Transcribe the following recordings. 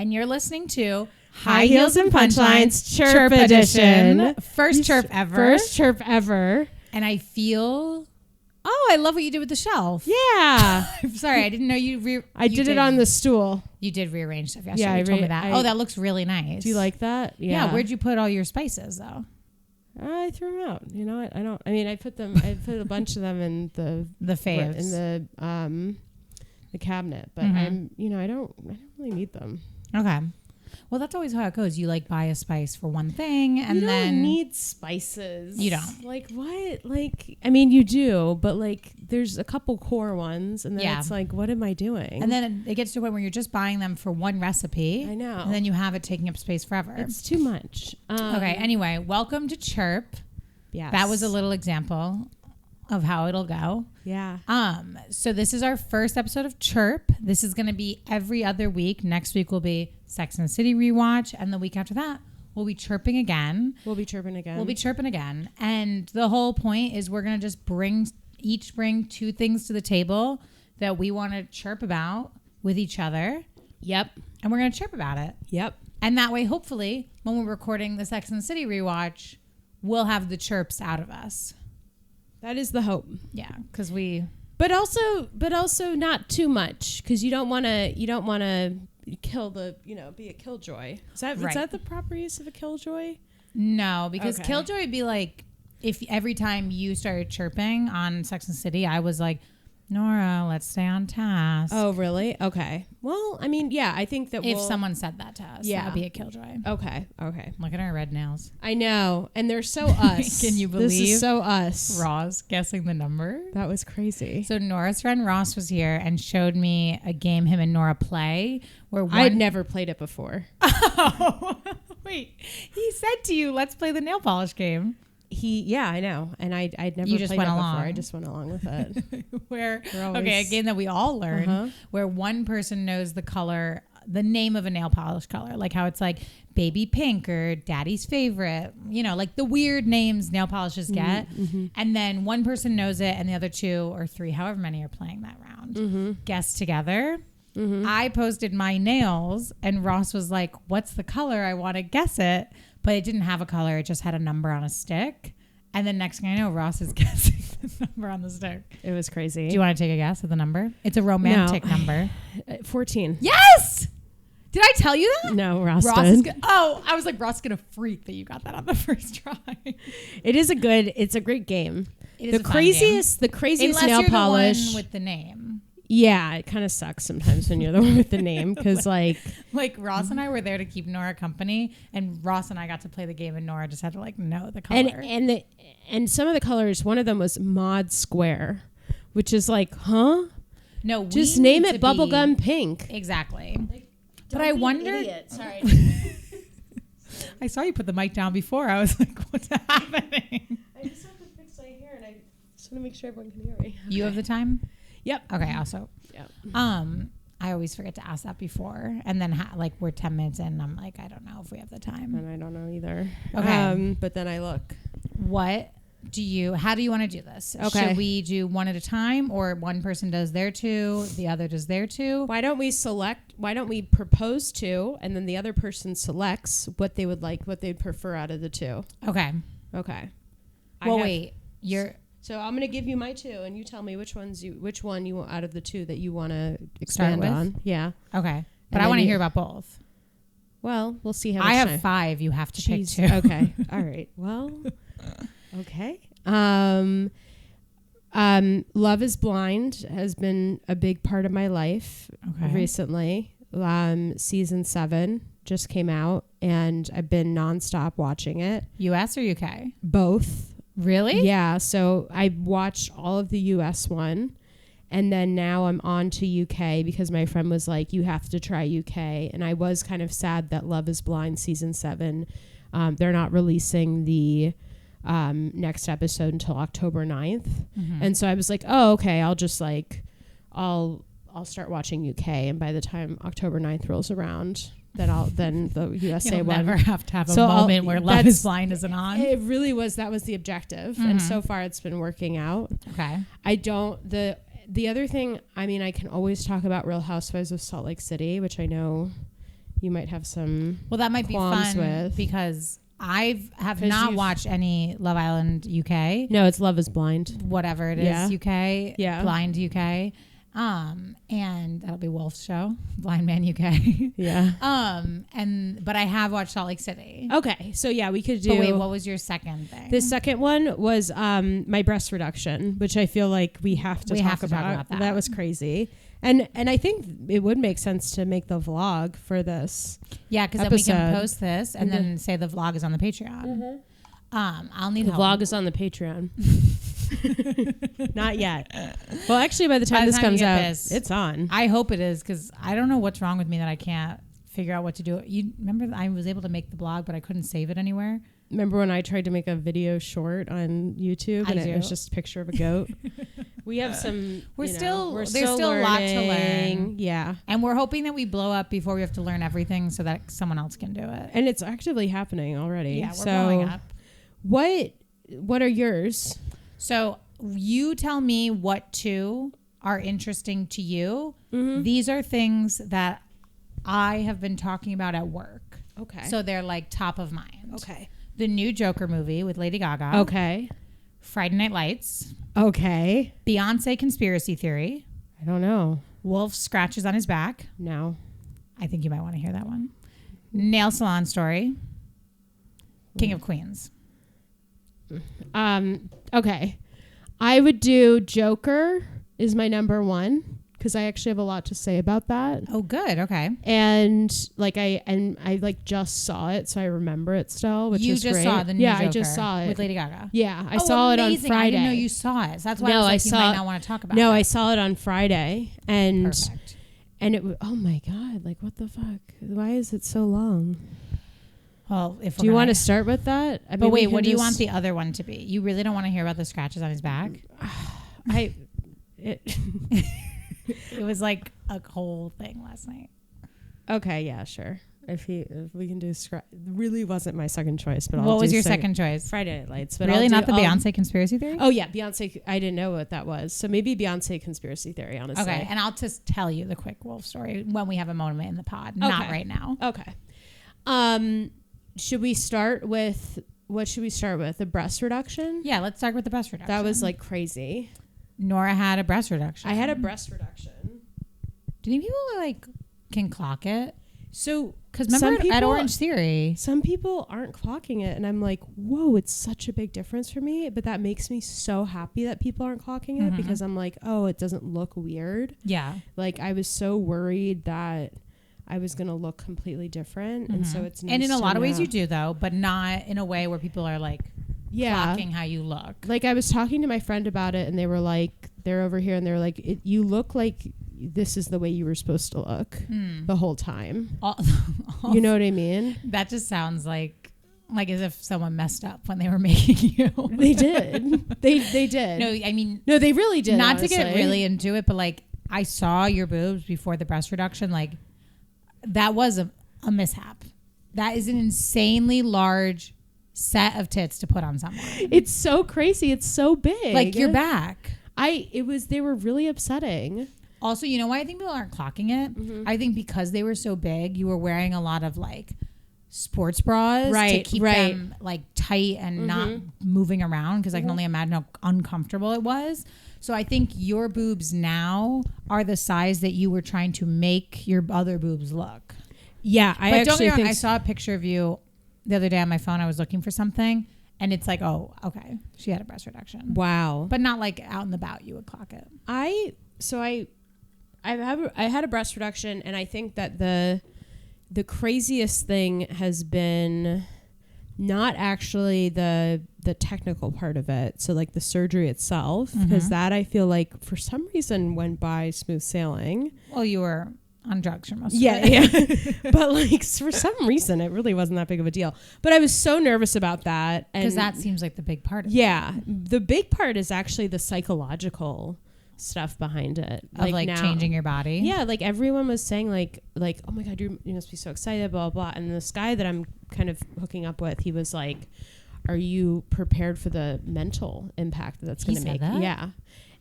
and you're listening to High Heels and Punchlines Chirp Edition. First chirp ever. First chirp ever. And I feel... Oh, I love what you did with the shelf. Yeah. I'm sorry, I didn't know you... I did it on the stool. You did rearrange stuff yesterday. Yeah, You told me that. That looks really nice. Do you like that? Yeah. Where'd you put all your spices, though? I threw them out. You know what? I put a bunch of them in the faves. In the cabinet, but I don't really need them. Okay. Well, that's always how it goes. You like buy a spice for one thing, and you then don't need spices. You don't. Like what? Like you do, but like there's a couple core ones, and then it's like, what am I doing? And then it gets to a point where you're just buying them for one recipe. I know. And then you have it taking up space forever. It's too much. Okay. Anyway, welcome to Chirp. Yes. That was a little example of how it'll go. Yeah. So this is our first episode of Chirp. This is going to be every other week. Next week will be Sex and the City rewatch, and the week after that we'll be chirping again. We'll be chirping again. And the whole point is we're going to just bring two things to the table that we want to chirp about with each other. Yep. And we're going to chirp about it. Yep. And that way, hopefully, when we're recording the Sex and the City rewatch, we'll have the chirps out of us. That is the hope. Yeah, because we... But also not too much, because you don't want to kill be a killjoy. Is that the proper use of a killjoy? No, because killjoy would be like if every time you started chirping on Sex and the City, I was like, Nora, let's stay on task. Oh, really? Okay. Well, I mean, yeah, I think that if someone said that to us, that would be a killjoy. Okay. Look at our red nails. I know, and they're so us. Can you believe? This is so us. Ross guessing the number. That was crazy. So Nora's friend Ross was here and showed me a game him and Nora play where I'd never played it before. Oh, wait. He said to you, "Let's play the nail polish game." I know, and I'd never played it before. I just went along with it. A game that we all learn, where one person knows the name of a nail polish color, like how it's like baby pink or daddy's favorite, like the weird names nail polishes get, and then one person knows it, and the other two or three, however many are playing that round, guess together. I posted my nails, and Ross was like, "What's the color? I want to guess it." But it didn't have a color. It just had a number on a stick. And then next thing I know, Ross is guessing the number on the stick. It was crazy. Do you want to take a guess at the number? It's a romantic number. 14. Yes! Did I tell you that? No, Ross did. Is I was like, Ross is going to freak that you got that on the first try. It's a great game. It is the craziest Unless nail you're polish. The one with the name. Yeah, it kind of sucks sometimes when you're the one with the name, because like Ross and I were there to keep Nora company, and Ross and I got to play the game, and Nora just had to know the color. And some of the colors, one of them was mod square, which is like, huh? No, just name it bubblegum pink. Exactly. But I wondered. Sorry. I saw you put the mic down before. I was like, what's happening? I just have to fix my hair, and I just want to make sure everyone can hear me. Okay. You have the time? Yep. Okay. Also, yep. I always forget to ask that before, and then we're 10 minutes in, and I'm like, I don't know if we have the time. And I don't know either. Okay. But then I look. How do you want to do this? Okay. Should we do one at a time, or one person does their two, the other does their two? Why don't we propose two, and then the other person selects what they would like, what they'd prefer out of the two. Okay. Well, So I'm going to give you my two, and you tell me which one you want out of the two that you want to expand on. Yeah. Okay. But I want to hear about both. Well, we'll see how much I have time. 5. You have to pick 2. Okay. All right. Well, okay. Love is Blind has been a big part of my life recently. Season 7 just came out, and I've been nonstop watching it. US or UK? Both. Really? Yeah. So I watched all of the US one, and then now I'm on to UK because my friend was like, you have to try UK. And I was kind of sad that Love is Blind season 7, they're not releasing the next episode until October 9th. And so I was like, oh, okay, I'll just I'll start watching UK. And by the time October 9th rolls around, then the USA You'll one. never have to have a moment where Love is Blind isn't on. It really was. That was the objective. And so far it's been working out. Okay. The other thing, I mean, I can always talk about Real Housewives of Salt Lake City, which I know, you might have some. Well, that might be fun with. Because I have not watched any Love Island UK. No, it's Love is Blind. Whatever it is, UK. Yeah. Blind UK. And that'll be Wolf's show, Blind Man UK. Yeah. But I have watched Salt Lake City. Okay, so yeah, we could do. But wait, what was your second thing? The second one was my breast reduction, which I feel like we have to talk about. That was crazy. And I think it would make sense to make the vlog for this. Yeah, because then we can post this and then say the vlog is on the Patreon. Mm-hmm. I'll need help. The vlog is on the Patreon. Not yet. Well, actually, by the time this comes out, it's on. I hope it is, because I don't know what's wrong with me that I can't figure out what to do. You remember that I was able to make the blog, but I couldn't save it anywhere? Remember when I tried to make a video short on YouTube and it was just a picture of a goat? We have some. There's still a lot to learn. Yeah, and we're hoping that we blow up before we have to learn everything, so that someone else can do it. And it's actively happening already. Yeah, we're blowing up. What are yours? So you tell me what two are interesting to you. Mm-hmm. These are things that I have been talking about at work. Okay. So they're like top of mind. Okay. The new Joker movie with Lady Gaga. Okay. Friday Night Lights. Okay. Beyonce conspiracy theory. I don't know. Wolf scratches on his back. No. I think you might want to hear that one. Nail salon story. King of Queens. Okay. I would do Joker is my number one, because I actually have a lot to say about that. Oh, good. Okay. And I like just saw it, so I remember it still, which is great. You just saw the new Joker I just saw it with Lady Gaga. Yeah, I saw it on Friday. I didn't know you saw it. So that's why I was like, you might not want to talk about it. No, I saw it on Friday, and Perfect. And it was, oh my God, like what the fuck? Why is it so long? Well, do you want to start with that? I mean, but wait, what do you want the other one to be? You really don't want to hear about the scratches on his back? It was like a whole thing last night. Okay, yeah, sure. If we can do really wasn't my second choice, but what was your second choice? Friday Night Lights, but really not the Beyonce conspiracy theory. Oh yeah, Beyonce. I didn't know what that was, so maybe Beyonce conspiracy theory. Honestly, okay. And I'll just tell you the quick Wolf story when we have a moment in the pod, not right now. Okay. Should we start with what should we start with? The breast reduction? Yeah, let's start with the breast reduction. That was like crazy. Nora had a breast reduction. I had a breast reduction. Do you think people like can clock it? So, because remember at Orange Theory, some people aren't clocking it, and I'm like, whoa, it's such a big difference for me. But that makes me so happy that people aren't clocking it, because I'm like, oh, it doesn't look weird. Yeah. Like I was so worried that I was going to look completely different. And so it's nice. And in a lot of ways you do though, but not in a way where people are like clocking how you look. Like I was talking to my friend about it, and they were like, they're over here and they're like, you look like this is the way you were supposed to look the whole time. You know what I mean? That just sounds like as if someone messed up when they were making you. They did. They did. No, I mean, no, they really did. Not honestly. To get really into it, but like I saw your boobs before the breast reduction. Like that was a mishap. That is an insanely large set of tits to put on someone. It's so crazy. It's so big. Like your back. They were really upsetting. Also, you know why I think people aren't clocking it? I think because they were so big, you were wearing a lot of like sports bras to keep them like tight and not moving around, because I can only imagine how uncomfortable it was. So I think your boobs now are the size that you were trying to make your other boobs look. Yeah, don't get me wrong, I saw a picture of you the other day on my phone. I was looking for something, and it's like, oh, okay, she had a breast reduction. Wow. But not like out and about you would clock it. I had a breast reduction, and I think that the craziest thing has been not actually the technical part of it. So like the surgery itself, because that I feel like for some reason went by smooth sailing. Well, you were on drugs for most of it. Yeah. But like for some reason it really wasn't that big of a deal. But I was so nervous about that. Because that seems like the big part of it. Yeah. The big part is actually the psychological stuff behind it, of like now, changing your body. Yeah, like everyone was saying like oh my God, you must be so excited, blah blah. And this guy that I'm kind of hooking up with, he was like, are you prepared for the mental impact that's going to make? That? Yeah.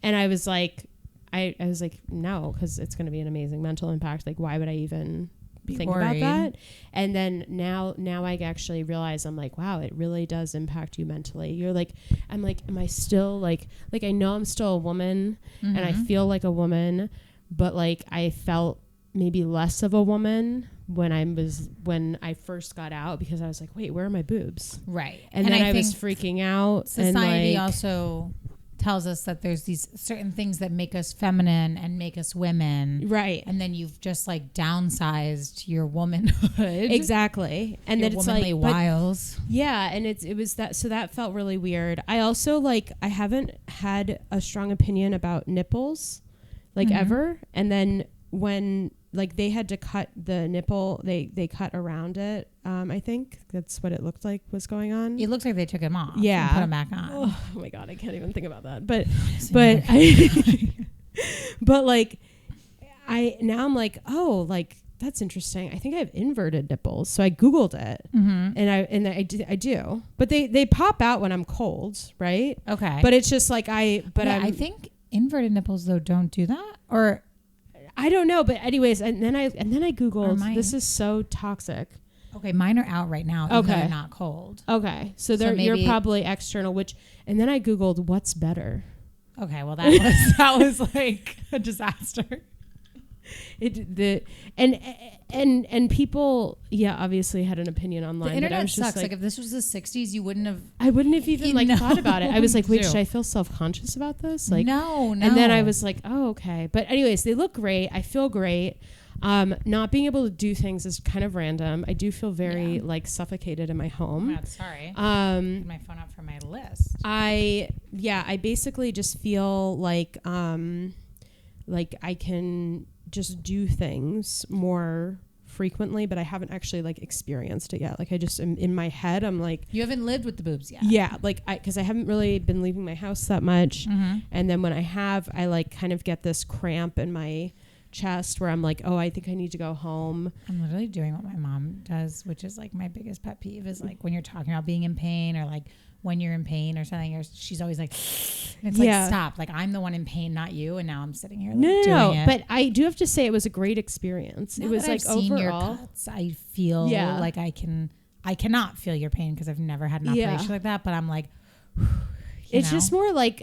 And I was like, I was like, no, because it's going to be an amazing mental impact. Like, why would I even think about that. And then now I actually realize I'm like, wow, it really does impact you mentally. You're like, I'm like, am I still like I know I'm still a woman and I feel like a woman, but like I felt maybe less of a woman when I first got out, because I was like, wait, where are my boobs? Right. And then I was freaking out. Society and like, also tells us that there's these certain things that make us feminine and make us women. Right. And then you've just like downsized your womanhood. Exactly. And your then it's womanly like, wiles. yeah. And it was that, so that felt really weird. I also like, I haven't had a strong opinion about nipples like ever. And then when like they had to cut the nipple, they cut around it. I think that's what it looked like was going on. It looks like they took him off. Yeah. And put him back on. Oh my God, I can't even think about that. But like now I'm like, oh, like that's interesting. I think I have inverted nipples. So I Googled it and I do. But they pop out when I'm cold, right? Okay. But it's just like I think inverted nipples though don't do that, or I don't know, but anyways, and then I Googled. This is so toxic. Okay, mine are out right now. Okay, they're not cold. Okay, so you're probably external. And then I Googled what's better. Okay, well that was like a disaster. And people, yeah, obviously had an opinion online. The internet but I was sucks. just like if this was the 60s, you wouldn't have. I wouldn't have even thought about it. I was like, wait, should I feel self-conscious about this? Like, no. And then I was like, oh, okay. But anyways, they look great. I feel great. Not being able to do things is kind of random. I do feel very like suffocated in my home. I'm not sorry. Put my phone up for my list. I basically just feel like I can just do things more frequently, but I haven't actually like experienced it yet. Like I just am in my head. I'm like, you haven't lived with the boobs yet. Yeah. Like cause I haven't really been leaving my house that much. And then when I have, I like kind of get this cramp in my chest where I'm like, oh, I think I need to go home. I'm literally doing what my mom does, which is like my biggest pet peeve is like when you're talking about being in pain or like when you're in pain or something, she's always like, and it's like, stop. Like I'm the one in pain, not you. And now I'm sitting here like, doing it. But I do have to say it was a great experience. Now it was like seen overall. Your cuts, I feel like I cannot feel your pain because I've never had an operation like that. But I'm like, it's just more like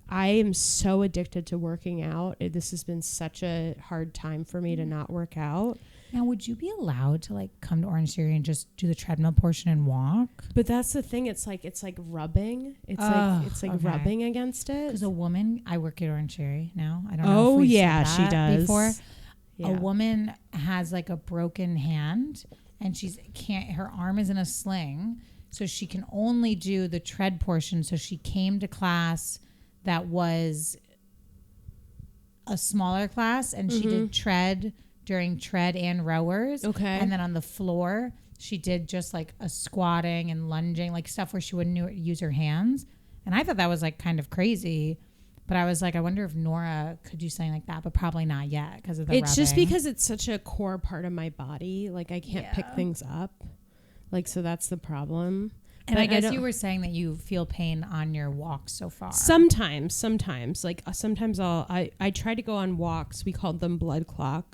I am so addicted to working out. This has been such a hard time for me to not work out. Now, would you be allowed to like come to Orange Theory and just do the treadmill portion and walk? But that's the thing. It's like rubbing. It's like rubbing against it. Because a woman, I work at Orange Theory now. I don't know. Oh yeah, she does. Before, a woman has like a broken hand, and her arm is in a sling, so she can only do the tread portion. So she came to class that was a smaller class, and she did tread during tread and rowers. Okay. And then on the floor, she did just like a squatting and lunging, like stuff where she wouldn't use her hands. And I thought that was like kind of crazy. But I was like, I wonder if Nora could do something like that, but probably not yet because of the rubbing. Just because it's such a core part of my body. Like I can't pick things up. Like, so that's the problem. And but I guess you were saying that you feel pain on your walks so far. Sometimes. Like sometimes I try to go on walks. We called them blood clot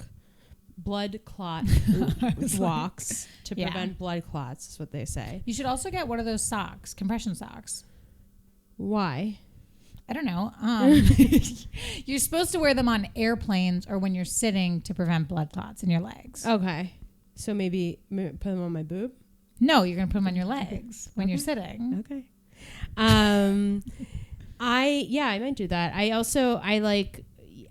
walks to prevent blood clots is what they say. You should also get one of those socks, compression socks. Why? I don't know. You're supposed to wear them on airplanes or when you're sitting to prevent blood clots in your legs. Okay. So maybe put them on my boob? No, you're going to put them on your legs when you're sitting. Okay. I might do that.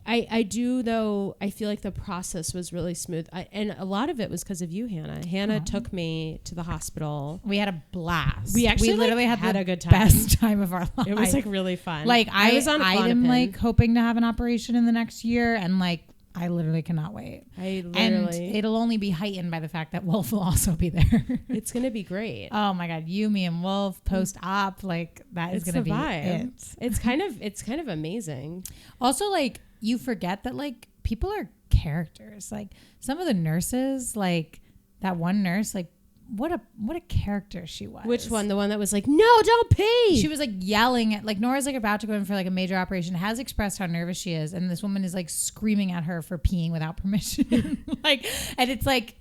I do, though. I feel like the process was really smooth. And a lot of it was because of you, Hannah. Hannah took me to the hospital. We had a blast. We literally had a good time. Best time of our life. It was like really fun. Like I am like hoping to have an operation in the next year. And like, I literally cannot wait. And it'll only be heightened by the fact that Wolf will also be there. It's going to be great. Oh my God. You, me and Wolf post-op. Like that is going to be it. It's kind of amazing. Also like you forget that like people are characters. Like some of the nurses, like that one nurse, like what a character she was. Which one? The one that was like, no, don't pee. She was like yelling at, like, Nora's like about to go in for like a major operation, has expressed how nervous she is, and this woman is like screaming at her for peeing without permission. Like, and it's like,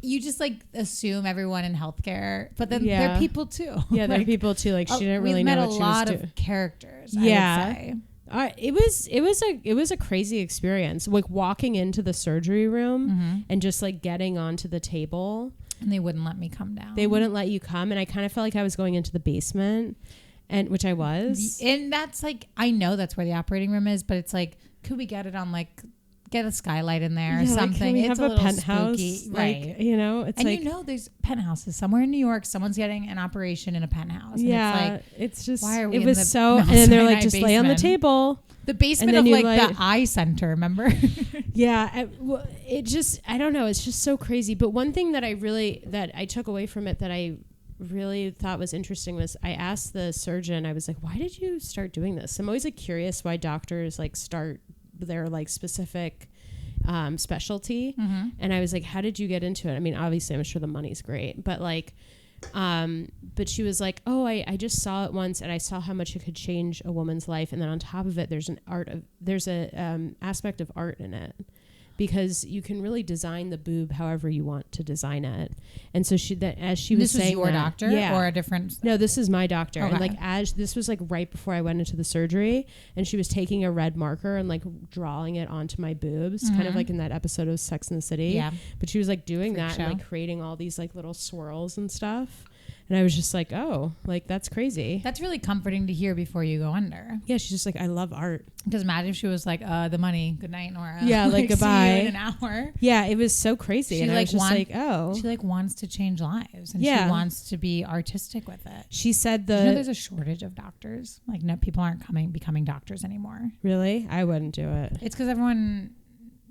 you just like assume everyone in healthcare, but then they're people too. Yeah, they're people too. Like, she didn't really know what she was doing. We've met a lot of characters. Yeah. I would say. It was a crazy experience. Like walking into the surgery room and just like getting onto the table. And they wouldn't let me come down. They wouldn't let you come, and I kind of felt like I was going into the basement, and which I was. And that's like, I know that's where the operating room is, but it's like, could we get it on like, get a skylight in there or something? Like, can we have a penthouse, spooky, right? Like, you know, it's and like, you know, there's penthouses somewhere in New York. Someone's getting an operation in a penthouse. And yeah, it's like, it's just, why are we it in was the so, Mount and then they're Sinai like, just lay on the table. The basement of like the eye center, remember? Yeah, it just, I don't know, it's just so crazy. But one thing that I took away from it that I really thought was interesting was I asked the surgeon, I was like, why did you start doing this? I'm always like curious why doctors like start their like specific specialty. And I was like, how did you get into it? I mean, obviously I'm sure the money's great, but like, but she was like, oh, I just saw it once and I saw how much it could change a woman's life. And then on top of it, there's an aspect of art in it, because you can really design the boob however you want to design it. And so as she was saying, this was your doctor or a different? No, this is my doctor. Okay. And like, this was like right before I went into the surgery, and she was taking a red marker and like drawing it onto my boobs, kind of like in that episode of Sex and the City. Yeah. But she was like doing Freak that show. and like creating all these like little swirls and stuff. And I was just like, oh, like that's crazy. That's really comforting to hear before you go under. Yeah, she's just like, I love art. Because imagine if she was like, the money, good night, Nora. Yeah, like goodbye. See you in an hour. Yeah, it was so crazy. She and like I was just like, oh. She like wants to change lives, and she wants to be artistic with it. She said you know there's a shortage of doctors. Like, no, people aren't becoming doctors anymore. Really? I wouldn't do it. It's because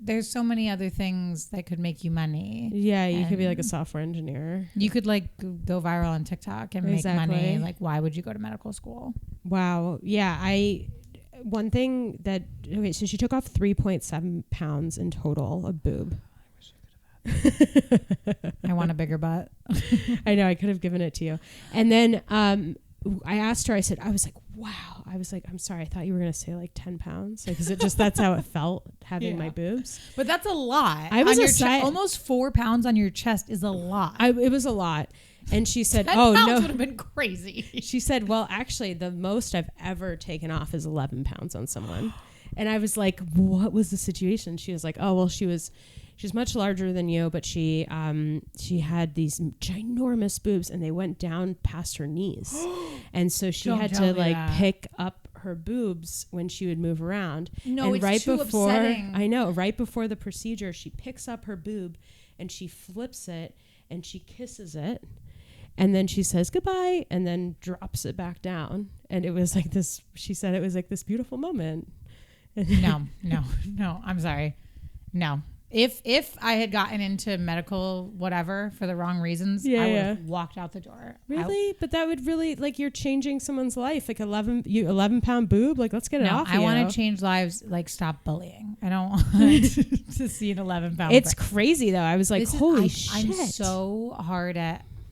there's so many other things that could make you money. Yeah, you could be like a software engineer. You could like go viral on TikTok and make money. Like, why would you go to medical school? Wow. Yeah, one thing that, okay, so she took off 3.7 pounds in total of boob. I want a bigger butt. I know, I could have given it to you. And then I asked her, I was like, wow. I was like, I'm sorry, I thought you were going to say like 10 pounds. Like, is it just that's how it felt having my boobs? But that's a lot. I was almost 4 pounds on your chest is a lot. It was a lot. And she said, 10 oh, pounds no. would have been crazy. She said, well, actually, the most I've ever taken off is 11 pounds on someone. And I was like, what was the situation? She was like, oh, well, she's much larger than you, but she had these ginormous boobs and they went down past her knees. And so she had to like pick up her boobs when she would move around. No, and it's right too before upsetting. I know, right before the procedure, she picks up her boob and she flips it and she kisses it. And then she says goodbye and then drops it back down. And it was like this, she said it was like this beautiful moment. No, I'm sorry. No. If I had gotten into medical whatever for the wrong reasons, I would have walked out the door. Really? But that would really, like, you're changing someone's life. Like 11 pound boob. Like, let's get it off. I want to change lives. Like, stop bullying. I don't want to see an 11 pound. It's crazy though. I was like, holy shit. I'm so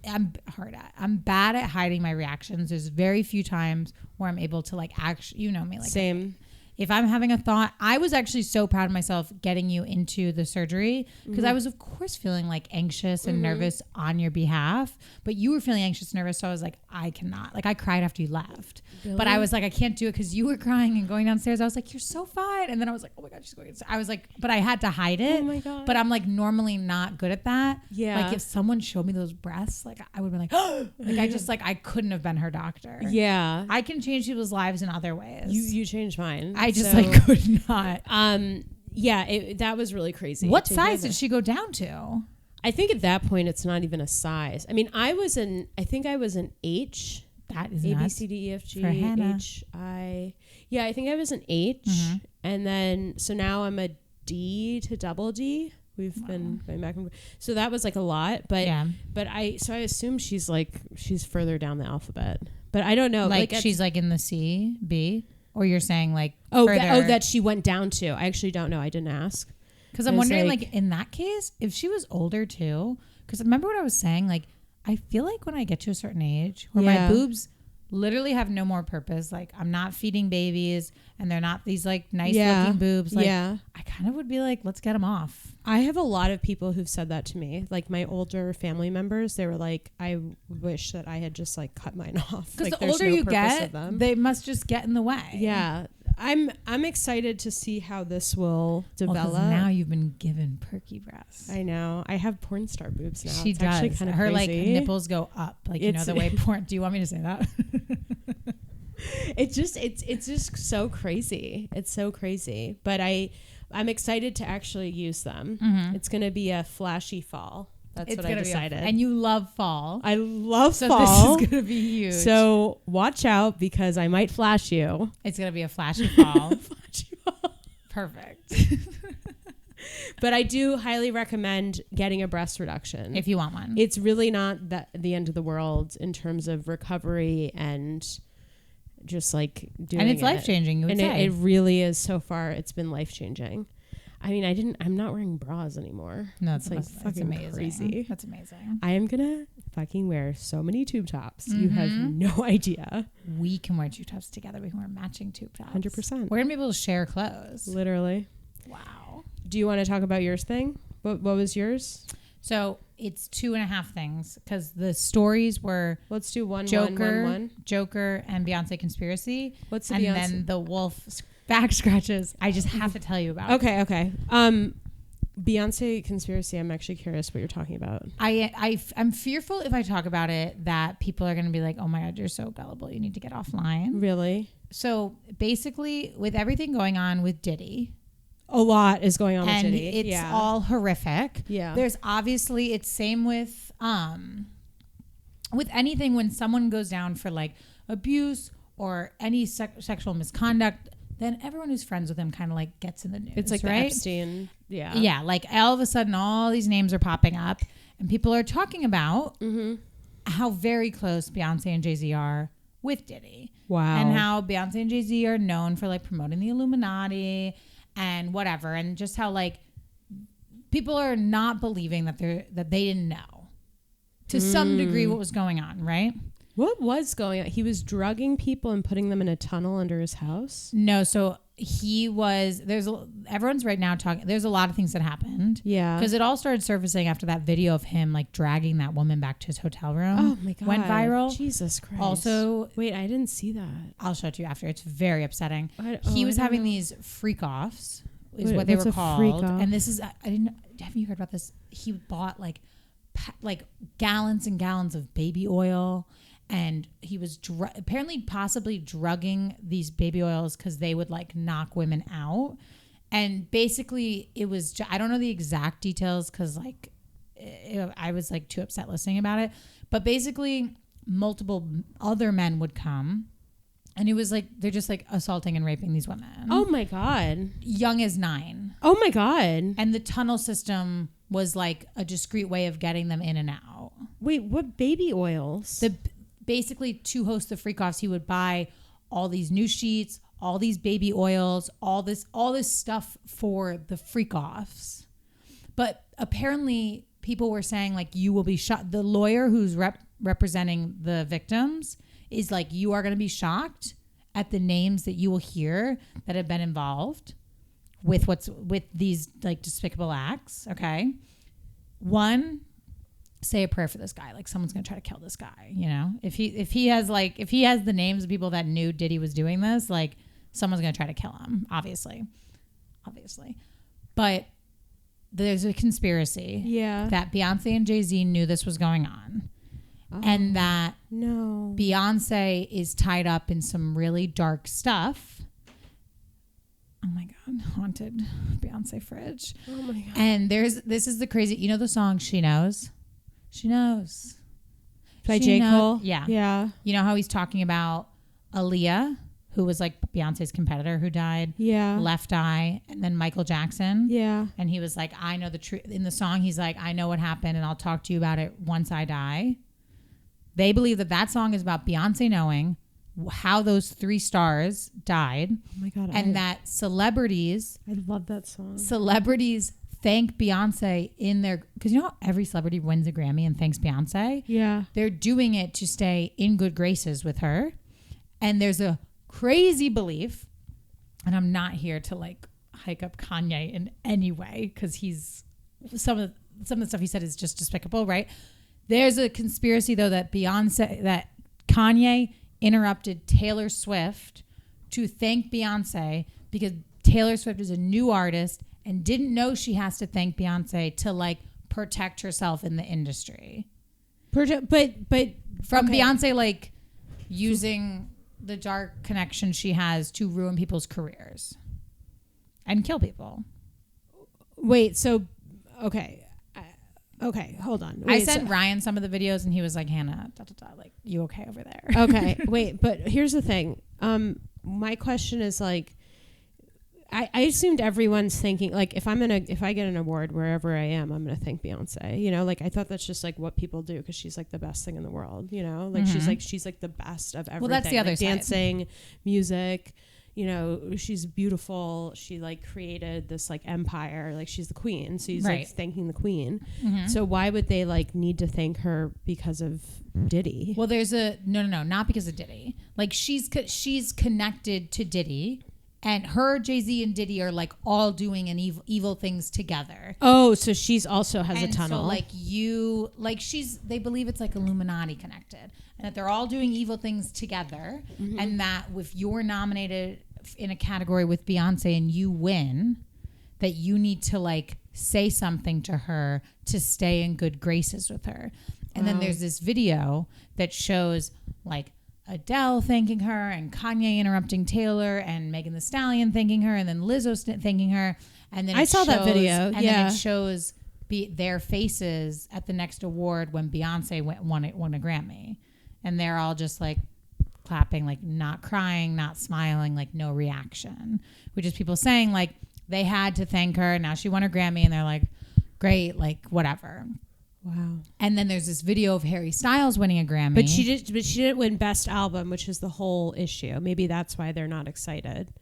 I'm bad at hiding my reactions. There's very few times where I'm able to like actually, you know me, like same. If I'm having a thought, I was actually so proud of myself getting you into the surgery because I was, of course, feeling like anxious and nervous on your behalf. But you were feeling anxious and nervous. So I was like, I cannot. Like, I cried after you left. Really? But I was like, I can't do it because you were crying and going downstairs. I was like, you're so fine. And then I was like, oh my God, she's going inside. I was like, but I had to hide it. Oh my God. But I'm like normally not good at that. Yeah. Like if someone showed me those breasts, like I would have been like, oh, like I just like, I couldn't have been her doctor. Yeah. I can change people's lives in other ways. You changed mine. I just like could not. Yeah, that was really crazy. What size did she go down to? I think at that point it's not even a size. I mean, I think I was an H. That is A, nuts. B, C, D, E, F, G, For Hannah. H, I. Yeah, I think I was an H. And then, so now I'm a D to double D. We've been going back and forth. So that was like a lot. But I assume she's further down the alphabet. But I don't know. Like she's like in the C, B? Or you're saying like that she went down to. I actually don't know. I didn't ask. Because I'm wondering like in that case, if she was older too, because remember what I was saying? Like I feel like when I get to a certain age where Yeah. my boobs literally have no more purpose, like I'm not feeding babies and they're not these like nice looking boobs. Like yeah. I kind of would be like, let's get them off. I have a lot of people who've said that to me. Like my older family members, they were like, I wish that I had just like cut mine off. Because like, the older you get, them. they must just get in the way. Yeah. I'm excited to see how this will develop. Well, now you've been given perky breasts. I know. I have porn star boobs now. She it's does. actually kind of Her crazy. like nipples go up, like you know the way porn. Do you want me to say that? It's just so crazy. It's so crazy. But I'm excited to actually use them. Mm-hmm. It's gonna be a flashy fall. That's what I decided. And you love fall. I love so fall. So this is gonna be huge. So watch out because I might flash you. It's gonna be a flashy fall. Flashy fall. Perfect. But I do highly recommend getting a breast reduction if you want one. It's really not the end of the world in terms of recovery and just like doing it. And it's life changing. You would say. It really is. So far, it's been life changing. I mean, I'm not wearing bras anymore. No, it's like fucking amazing. crazy. That's amazing. I am gonna fucking wear so many tube tops. Mm-hmm. You have no idea. We can wear tube tops together. We can wear matching tube tops. 100%. We're gonna be able to share clothes. Literally. Wow. Do you want to talk about yours thing? What was yours? So it's 2.5 things because the stories were let's do one Joker, one. Joker, and Beyonce conspiracy. What's the and Beyonce? Then the wolf back scratches. I just have to tell you about. Okay. Beyonce conspiracy. I'm actually curious what you're talking about. I'm fearful if I talk about it that people are going to be like, oh my God, you're so gullible. You need to get offline. Really? So basically, with everything going on with Diddy. A lot is going on with and Diddy. It's all horrific. Yeah. There's obviously, it's same with anything when someone goes down for like abuse or any sexual misconduct, then everyone who's friends with him kind of like gets in the news. It's like right? the Epstein. Yeah. Yeah. Like all of a sudden, all these names are popping up and people are talking about how very close Beyonce and Jay-Z are with Diddy. Wow. And how Beyonce and Jay-Z are known for like promoting the Illuminati and whatever, and just how like people are not believing that they didn't know to some degree what was going on, right? What was going on? He was drugging people and putting them in a tunnel under his house? No, so he was everyone's right now talking, there's a lot of things that happened. Yeah. Because it all started surfacing after that video of him like dragging that woman back to his hotel room. Oh my God. Went viral. Jesus Christ. Also, wait, I didn't see that. I'll show it to you after. It's very upsetting. He was having these freak offs is what they were called. And this is, haven't you heard about this? He bought like gallons and gallons of baby oil. And he was possibly drugging these baby oils because they would like knock women out. And basically it was, I don't know the exact details because like I was like too upset listening about it. But basically multiple other men would come and it was like, they're just like assaulting and raping these women. Oh my God. Young as 9. Oh my God. And the tunnel system was like a discreet way of getting them in and out. Wait, what baby oils? Basically, to host the freak offs, he would buy all these new sheets, all these baby oils, all this stuff for the freak offs. But apparently, people were saying like, you will be shocked. The lawyer who's representing the victims is like, you are going to be shocked at the names that you will hear that have been involved with these like despicable acts. Okay, one. Say a prayer for this guy. Like someone's going to try to kill this guy, you know? If he has the names of people that knew Diddy was doing this, like someone's going to try to kill him, obviously. But there's a conspiracy that Beyonce and Jay-Z knew this was going on. And that Beyonce is tied up in some really dark stuff. Oh my God, haunted Beyonce fridge. Oh my God. And this is the crazy, you know the song She Knows? She knows. By J. Cole? Yeah. Yeah. You know how he's talking about Aaliyah, who was like Beyonce's competitor who died? Yeah. Left Eye. And then Michael Jackson. Yeah. And he was like, I know the truth. In the song, he's like, I know what happened and I'll talk to you about it once I die. They believe that song is about Beyonce knowing how those 3 stars died. Oh my God. And that celebrities. I love that song. Celebrities thank Beyonce in their, because you know how every celebrity wins a Grammy and thanks Beyonce? Yeah. They're doing it to stay in good graces with her. And there's a crazy belief, and I'm not here to like hike up Kanye in any way, because he's some of the stuff he said is just despicable, right? There's a conspiracy though that Kanye interrupted Taylor Swift to thank Beyonce because Taylor Swift is a new artist and didn't know she has to thank Beyonce to like protect herself in the industry. But From Beyonce like using the dark connection she has to ruin people's careers and kill people. Wait, so okay, hold on. Wait, I sent Ryan some of the videos and he was like, Hannah, like, you okay over there? Okay, wait, but here's the thing. My question is like, I assumed everyone's thinking like if I get an award wherever I am, I'm gonna thank Beyonce. You know, like I thought that's just like what people do because she's like the best thing in the world. You know, like she's like the best of everything. Well, that's the other like, side. Dancing, music. You know, she's beautiful. She like created this like empire. Like she's the queen. So he's like thanking the queen. Mm-hmm. So why would they like need to thank her because of Diddy? Well, there's no, not because of Diddy. Like she's connected to Diddy, and her, Jay-Z, and Diddy are like all doing an evil things together. Oh, so she's also has and a tunnel. So they believe it's like Illuminati connected, and that they're all doing evil things together, and that if you're nominated in a category with Beyonce and you win, that you need to like say something to her to stay in good graces with her. And then there's this video that shows like Adele thanking her and Kanye interrupting Taylor and Megan Thee Stallion thanking her and then Lizzo thanking her. And then I saw that video. And then it shows their faces at the next award when Beyonce won a Grammy. And they're all just like clapping, like not crying, not smiling, like no reaction, which is people saying like they had to thank her. Now she won her Grammy and they're like, great, like whatever. Wow. And then there's this video of Harry Styles winning a Grammy. But she didn't win Best Album, which is the whole issue. Maybe that's why they're not excited.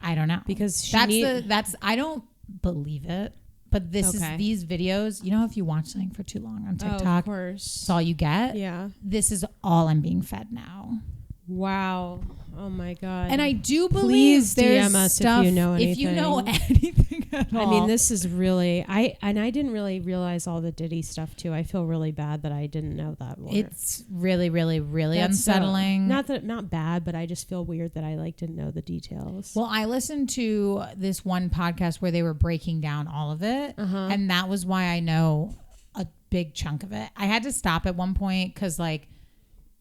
I don't know. Because I don't believe it. But this is these videos, you know, if you watch something for too long on TikTok, of course. It's all you get. Yeah. This is all I'm being fed now. Wow. Oh my God. And I do believe there's DM us stuff, if you know anything. If you know anything at all. I mean, this is really I didn't really realize all the Diddy stuff too. I feel really bad that I didn't know that more. It's really, really, really unsettling. Not bad, but I just feel weird that I like didn't know the details. Well, I listened to this one podcast where they were breaking down all of it, and that was why I know a big chunk of it. I had to stop at one point because like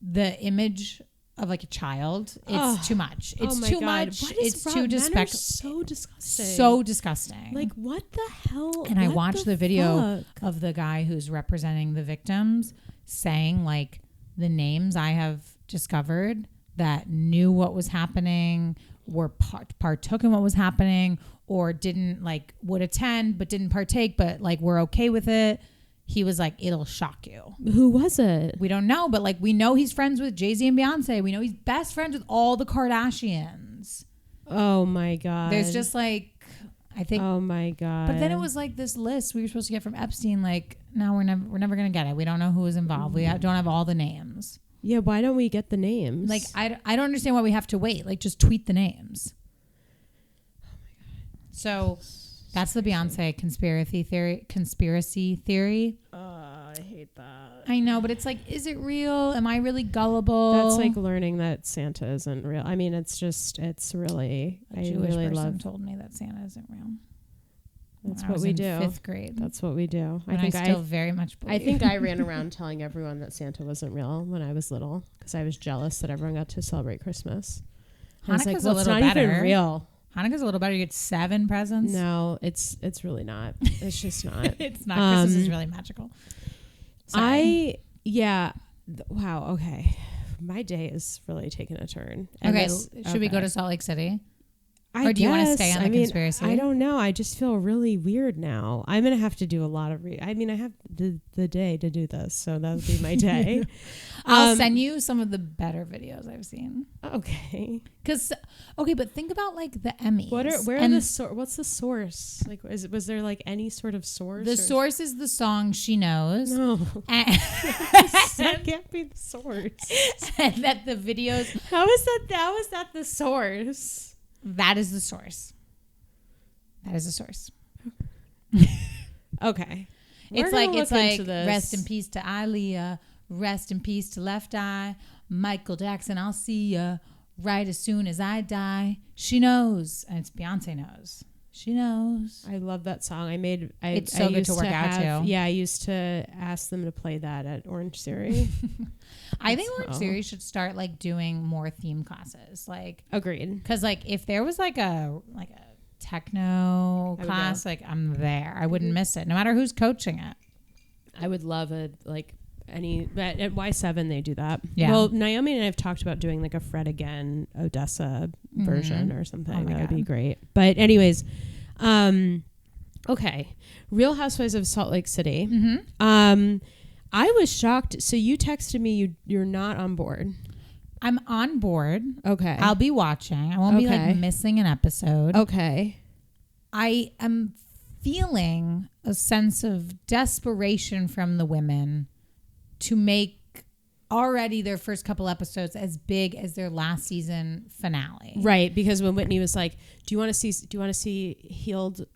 the image of like a child, it's too much. It's too much. It's too disrespectful. So disgusting. So disgusting. Like what the hell? And I watched the video of the guy who's representing the victims saying like the names I have discovered that knew what was happening, were partook in what was happening, or didn't like would attend but didn't partake, but like were okay with it. He was like, it'll shock you. Who was it? We don't know, but like we know he's friends with Jay-Z and Beyonce. We know he's best friends with all the Kardashians. Oh my God. There's just like, I think. Oh my God. But then it was like this list we were supposed to get from Epstein. Like, no, we're never going to get it. We don't know who was involved. We don't have all the names. Yeah, why don't we get the names? Like, I don't understand why we have to wait. Like, just tweet the names. Oh my God. So that's the Beyonce conspiracy theory. I hate that. I know, but it's like, is it real? Am I really gullible? That's like learning that Santa isn't real. I mean, it's really. A Jewish person told me that Santa isn't real. That's what we do. 5th grade. That's what we do. I still very much believe. I think I ran around telling everyone that Santa wasn't real when I was little because I was jealous that everyone got to celebrate Christmas. Hanukkah's a little better. Even real. Hanukkah's a little better. You get 7 presents. No, it's really not. It's just not. It's not. Christmas is really magical. Sorry. Wow. Okay. My day is really taking a turn. Okay. Should we go to Salt Lake City? Or do you want to stay on the conspiracy? I don't know. I just feel really weird now. I'm going to have to do a lot of I have the day to do this, so that would be my day. I'll send you some of the better videos I've seen. Okay. But think about like the Emmys. What's the source? Like, was there like any sort of source? The source is the song She Knows. No. That can't be the source. And that the videos. How is that the source? That is the source. That is the source. Okay. It's like rest in peace to Aaliyah, rest in peace to Left Eye, Michael Jackson, I'll see ya right as soon as I die. She knows, and it's Beyonce knows. She knows. I love that song. It's so good to work out too. Yeah, I used to ask them to play that at Orange Theory. I think Orange Theory should start like doing more theme classes. Like, agreed. Because like if there was like a techno class, like I'm there. I wouldn't miss it, no matter who's coaching it. I would love at Y7 they do that. Yeah. Well, Naomi and I have talked about doing like a Fred Again Odessa version or something. Oh That would be great. But anyways, okay. Real Housewives of Salt Lake City. Mm-hmm. I was shocked. So you texted me you're not on board. I'm on board. Okay. I'll be watching. I won't be like missing an episode. Okay. I am feeling a sense of desperation from the women to make already their first couple episodes as big as their last season finale. Right, because when Whitney was like, "Do you want to see healed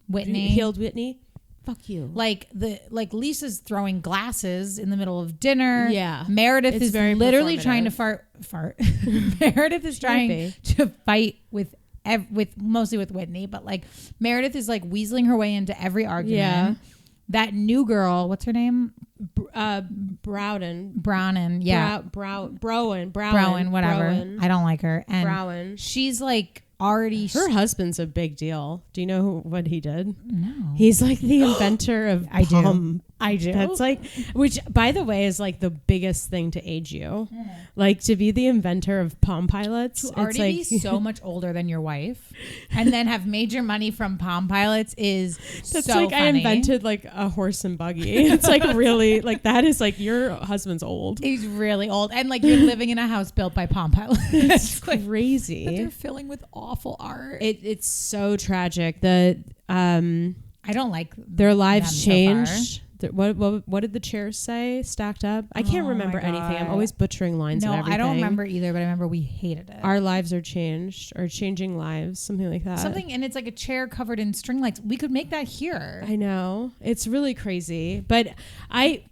Whitney?" Fuck you. Like Lisa's throwing glasses in the middle of dinner. Yeah. Meredith is very literally trying to fart. Meredith is trying to fight mostly with Whitney, but like Meredith is like weaseling her way into every argument. Yeah. That new girl, what's her name? Browden, yeah. Browen, whatever. Browen. I don't like her. And Browen. she's like already... Her husband's a big deal. Do you know what he did? No. He's like the inventor of Palm. I do. That's like, which by the way is like the biggest thing to age you. Like to be the inventor of Palm Pilots. To already be so much older than your wife and then have major money from Palm Pilots is that's so like funny. I invented like a horse and buggy. It's like really like that is like your husband's old. He's really old. And like you're living in a house built by Palm Pilots. It's crazy. But they're filling with awful art. It's so tragic. I don't like their lives them changed. What did the chairs say? Stacked up? I can't remember anything. I'm always butchering lines. No, and everything. I don't remember either, but I remember we hated it. Our lives are changed or changing lives, something like that. And it's like a chair covered in string lights. We could make that here. I know. It's really crazy. But I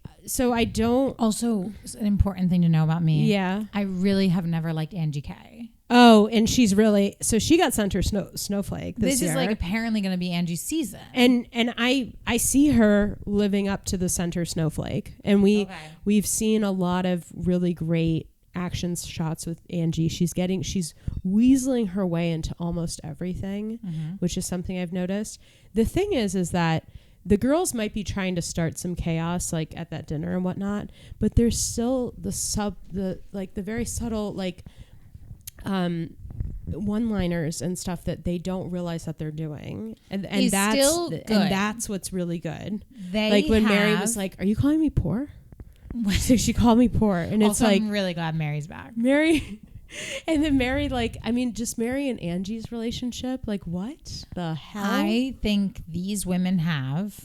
don't. Also, an important thing to know about me. Yeah. I really have never liked Angie K. Oh, and she's really, so she got sent her snowflake this year. This is like apparently going to be Angie's season. And I see her living up to the center snowflake. And we've seen a lot of really great action shots with Angie. She's weaseling her way into almost everything, which is something I've noticed. The thing is that the girls might be trying to start some chaos like at that dinner and whatnot, but there's still the very subtle like one-liners and stuff that they don't realize that they're doing, and that's what's really good. Like when Mary was like, "Are you calling me poor?" So she called me poor, and it's also, like I'm really glad Mary's back. Mary. And then Mary, just Mary and Angie's relationship, like what the hell? I think these women have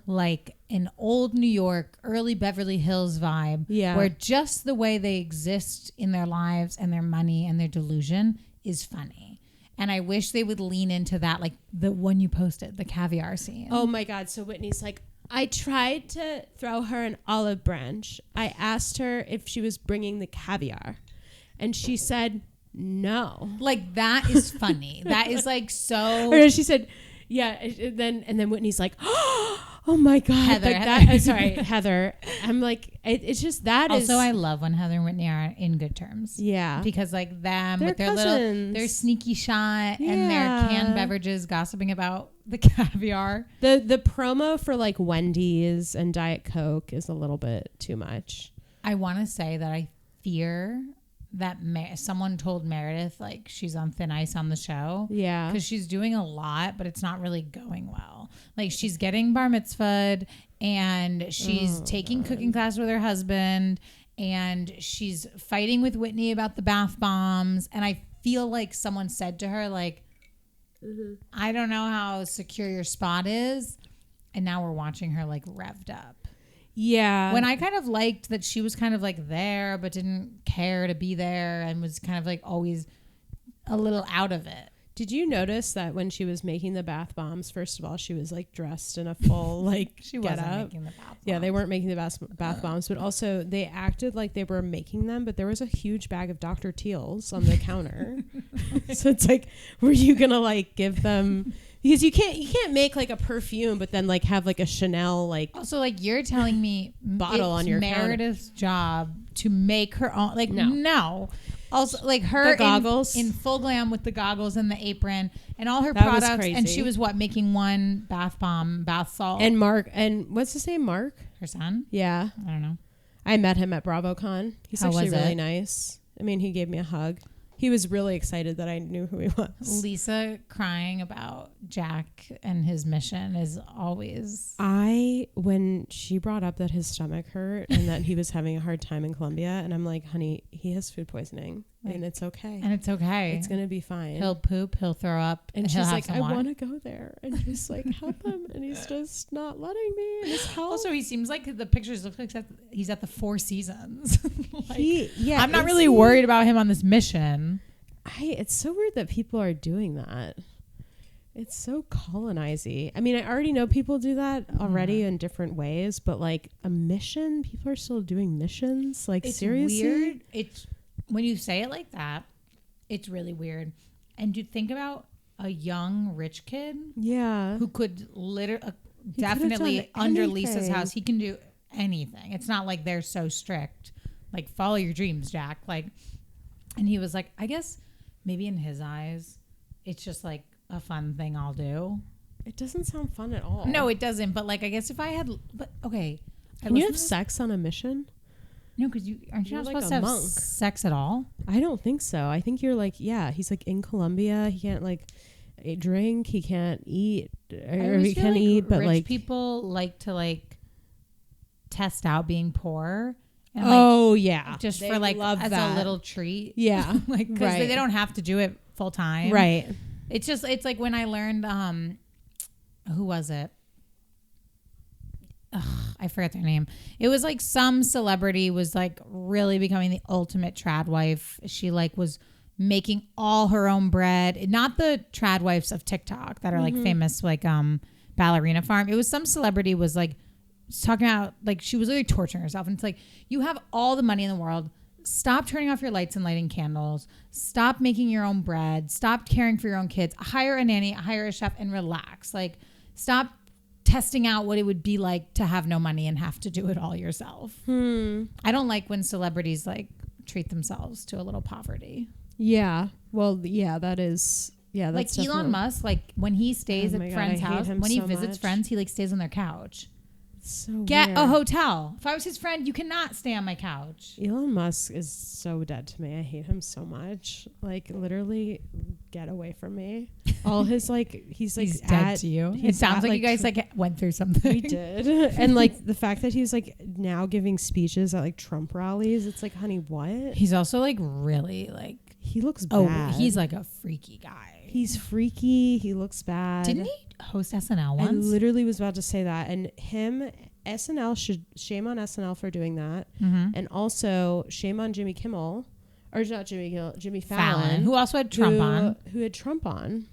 like an old New York, early Beverly Hills vibe, where just the way they exist in their lives and their money and their delusion is funny. And I wish they would lean into that, like the one you posted, the caviar scene. Oh my God. So Whitney's like, I tried to throw her an olive branch. I asked her if she was bringing the caviar. And she said, no. Like, that is funny. That is like so. Or she said, yeah. And then Whitney's like, oh my God. Heather. Sorry, Heather. I'm like, it's just that also, I love when Heather and Whitney are in good terms. Yeah. Because like them they're with their cousins. their sneaky shot and their canned beverages gossiping about the caviar. The promo for like Wendy's and Diet Coke is a little bit too much. I want to say that I fear that someone told Meredith like she's on thin ice on the show. Yeah. Because she's doing a lot, but it's not really going well. Like she's getting bar mitzvahed and she's taking cooking class with her husband and she's fighting with Whitney about the bath bombs. And I feel like someone said to her like, I don't know how secure your spot is. And now we're watching her like revved up. Yeah. When I kind of liked that she was kind of like there, but didn't care to be there and was kind of like always a little out of it. Did you notice that when she was making the bath bombs, first of all, she was like dressed in a full like She get wasn't up. making the bath bombs. Yeah, they weren't making the bath bombs, but also they acted like they were making them, but there was a huge bag of Dr. Teal's on the counter. So it's like, were you gonna like give them? Because you can't make like a perfume, but then like have like a Chanel like also like you're telling me bottle on your Meredith's job to make her own like no. Also like her the goggles in full glam with the goggles and the apron and all her that was products crazy. and she was making one bath bomb, bath salt. And Mark, and what's his name? Mark? Her son? Yeah. I don't know. I met him at BravoCon. He's How actually was really it? nice. I mean, he gave me a hug. He was really excited that I knew who he was. Lisa crying about Jack and his mission is always... When she brought up that his stomach hurt and that he was having a hard time in Colombia, and I'm like, honey, he has food poisoning and it's okay. And it's okay. It's going to be fine. He'll poop, he'll throw up, and he'll she's have like, some I water. want to go there and just like help him. And he's just not letting me. And his health. Also, he seems like the pictures look like he's at the Four Seasons. Like, yeah, I'm not really worried about him on this mission. It's so weird that people are doing that. It's so colonizing. I mean, I already know people do that already in different ways, but like a mission, people are still doing missions. Like It's seriously, weird. It's when you say it like that, it's really weird. And you think about a young rich kid, yeah, who could literally He could've definitely done under Lisa's anything. house, he can do anything. It's not like they're so strict. Like follow your dreams, Jack. Like, and he was like, I guess maybe in his eyes, it's just like a fun thing I'll do. It doesn't sound fun at all. No, it doesn't. But like, I guess if I had, but okay. Can you have sex on a mission? No, because aren't you You're not like supposed a to have monk. sex at all? I don't think so. I think you're like, yeah, he's like in Colombia. He can't like drink. He can't eat. Or he feel can like eat, but rich like people like to like test out being poor. And yeah, just They for like love as that. a little treat. Yeah, like because they don't have to do it full time. right. It's like when I learned who was it? Ugh, I forget their name. It was like some celebrity was like really becoming the ultimate trad wife. She like was making all her own bread. Not the trad wives of TikTok that are like famous, like Ballerina Farm. It was some celebrity was like talking about like she was literally torturing herself. And it's like, you have all the money in the world. Stop turning off your lights and lighting candles. Stop making your own bread. Stop caring for your own kids. Hire a nanny, hire a chef, and relax. Like, stop testing out what it would be like to have no money and have to do it all yourself. I don't like when celebrities like treat themselves to a little poverty. Yeah. Well, yeah, that is. Yeah, that's like Elon Musk. Like when he stays Oh my at God, friends' I hate house, him when he so visits much. friends, he like stays on their couch. So Get weird. a hotel. If I was his friend, you cannot stay on my couch. Elon Musk is so dead to me. I hate him so much. Like literally, get away from me. All his like, he's dead to you. It sounds like you guys like went through something. We did, and like the fact that he's like now giving speeches at like Trump rallies. It's like, honey, what? He's also like really like. He looks bad. He's like a freaky guy. He's freaky. He looks bad. Didn't he host SNL I once? literally was about to say that. And him, SNL should shame on SNL for doing that. Mm-hmm. And also shame on Jimmy Kimmel. Or not Jimmy Kimmel, Jimmy Fallon. Who also had Trump on. Who had Trump on.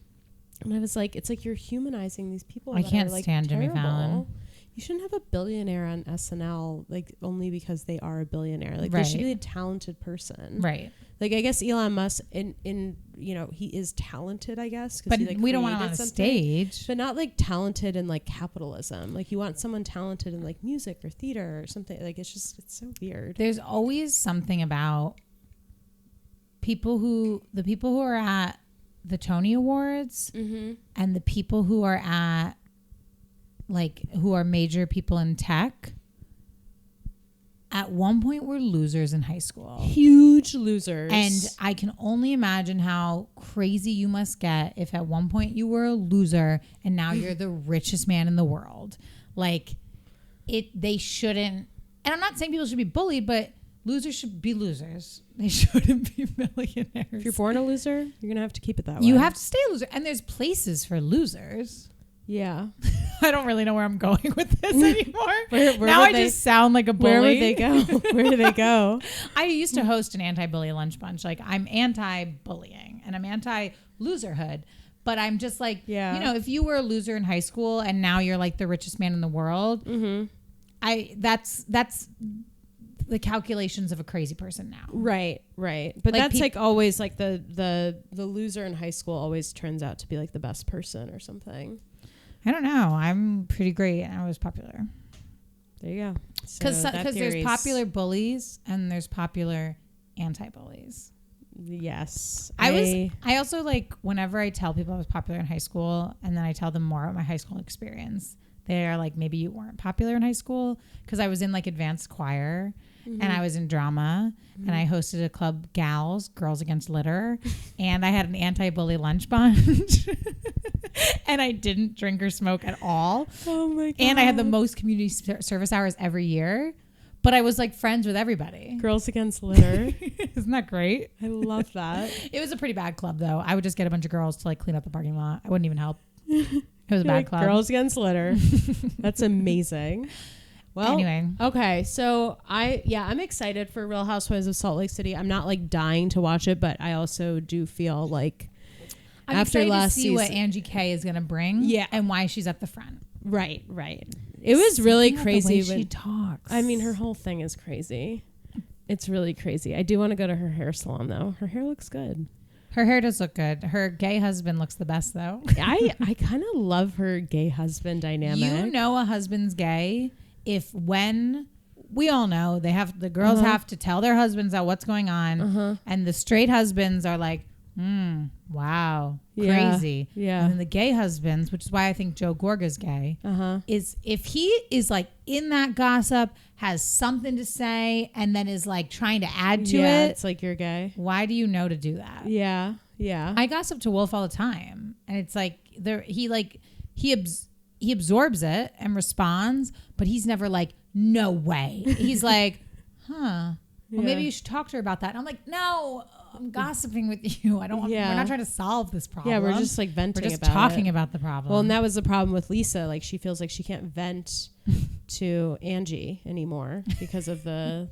And I was like, it's like you're humanizing these people. I that can't are, like, stand Jimmy terrible. Fallon. You shouldn't have a billionaire on SNL, like only because they are a billionaire. Like Right. they should be a talented person. Right. Like I guess Elon Musk in you know, he is talented, I guess. But he, like, we don't want him created on a something, stage. but not like talented in like capitalism. Like you want someone talented in like music or theater or something. Like it's so weird. There's always something about the people who are at the Tony Awards and the people who are at who are major people in tech. at one point we're losers in high school. Huge losers. And I can only imagine how crazy you must get if at one point you were a loser and now you're the richest man in the world. Like they shouldn't, and I'm not saying people should be bullied, but losers should be losers. They shouldn't be millionaires. If you're born a loser, you're going to have to keep it that way. You have to stay a loser. And there's places for losers. Yeah. I don't really know where I'm going with this anymore. Where now I just sound like a bully. Where would they go? Where do they go? I used to host an anti-bully lunch bunch. Like, I'm anti-bullying and I'm anti-loserhood. But I'm just like, if you were a loser in high school and now you're like the richest man in the world, that's the calculations of a crazy person now. Right. But like that's like always like the loser in high school always turns out to be like the best person or something. I don't know. I'm pretty great. I was popular. There you go. Because there's popular bullies and there's popular anti-bullies. Yes. I also like whenever I tell people I was popular in high school and then I tell them more about my high school experience, they're like, maybe you weren't popular in high school, because I was in like advanced choir and I was in drama and I hosted a club, Girls Against Litter, and I had an anti-bully lunch bunch and I didn't drink or smoke at all. Oh my God. And I had the most community service hours every year, but I was like friends with everybody. Girls Against Litter. Isn't that great? I love that. It was a pretty bad club though. I would just get a bunch of girls to like clean up the parking lot. I wouldn't even help. It was a bad club. Girls Against Litter. That's amazing. Well, anyway. Okay. So I'm excited for Real Housewives of Salt Lake City. I'm not like dying to watch it, but I also do feel like I'm after excited last to see season, what Angie K is going to bring. Yeah. And why she's at the front. Right. It was really crazy the way she talks. I mean, her whole thing is crazy. It's really crazy. I do want to go to her hair salon though. Her hair looks good. Her hair does look good. Her gay husband looks the best though. I kind of love her gay husband dynamic. You know a husband's gay if when we all know the girls have to tell their husbands out what's going on, and the straight husbands are like, wow, crazy. Yeah. And then the gay husbands, which is why I think Joe Gorga's gay, is if he is like in that gossip, has something to say, and then is like trying to add to it. It's like you're gay. Why do you know to do that? Yeah. I gossip to Wolf all the time, and it's like he absorbs it and responds, but he's never like, no way. He's like, well, maybe you should talk to her about that. And I'm like, no, I'm gossiping with you. I don't want, we're not trying to solve this problem. Yeah, we're just like venting about it. We're just talking about the problem. Well, and that was the problem with Lisa. Like, she feels like she can't vent to Angie anymore because of the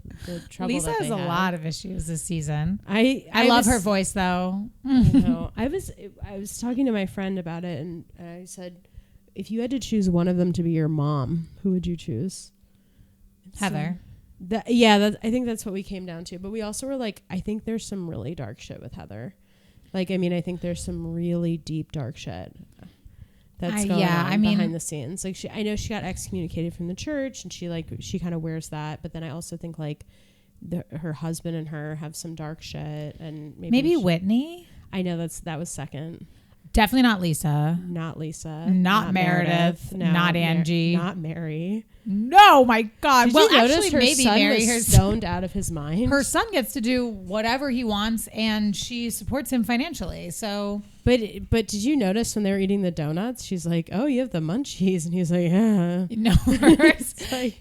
trouble. Lisa has a lot of issues this season. I love her voice though. I was talking to my friend about it, and I said, if you had to choose one of them to be your mom, who would you choose? Heather. I think that's what we came down to. But we also were like, I think there's some really dark shit with Heather. Like, I mean, I think there's some really deep dark shit that's going on behind the scenes. Like, I know she got excommunicated from the church, and she kind of wears that. But then I also think like her husband and her have some dark shit, and maybe Whitney. I know that was second. Definitely not Lisa. Not Lisa. Not Meredith. No, not Angie. Not Mary. No, my God. Did you notice her son was stoned out of his mind? Her son gets to do whatever he wants, and she supports him financially. So, but did you notice when they were eating the donuts? She's like, "Oh, you have the munchies," and he's like, "Yeah." No,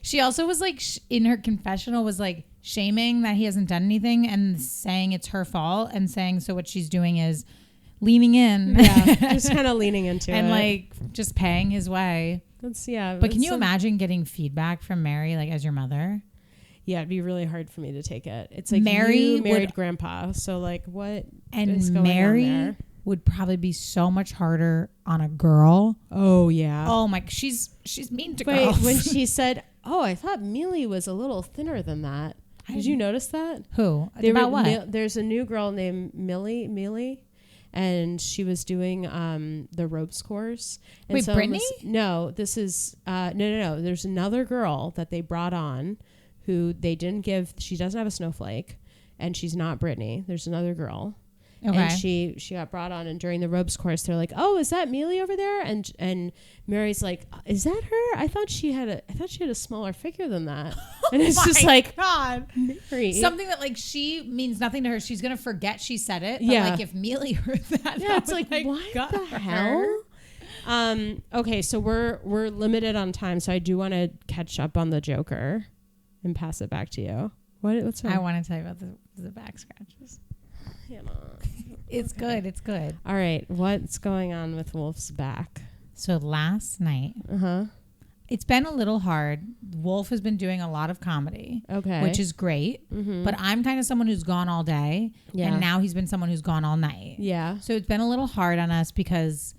she also was like in her confessional was like shaming that he hasn't done anything and saying it's her fault, and saying so what she's doing is leaning in, just kind of leaning into and it, like just paying his way. But can you imagine getting feedback from Mary like as your mother? Yeah, it'd be really hard for me to take it. It's like Mary you married grandpa, so like what? And Mary would probably be so much harder on a girl. Oh yeah. Oh my, she's mean to girls. When she said, "Oh, I thought Millie was a little thinner than that." Did you notice that? Who? About what? There's a new girl named Millie. And she was doing the ropes course. And wait, Brittany? This is no. There's another girl that they brought on who they didn't give. She doesn't have a snowflake, and she's not Brittany. There's another girl, Okay. And she got brought on, and during the ropes course, they're like, "Oh, is that Mealy over there?" And Mary's like, "Is that her? I thought she had a smaller figure than that." And it's just like, God, Mary. something that like she means nothing to her. She's gonna forget she said it. But Yeah. like if Mealy heard that, Yeah, that it's like, what gut the her. hell? Okay, so we're limited on time, so I do want to catch up on the Joker and pass it back to you. What's wrong? I want to tell you about the back scratches. It's good. It's good. All right, what's going on with Wolf's back? So last night, it's been a little hard. Wolf has been doing a lot of comedy, which is great. But I'm kind of someone who's gone all day, and now he's been someone who's gone all night. Yeah. So it's been a little hard on us because,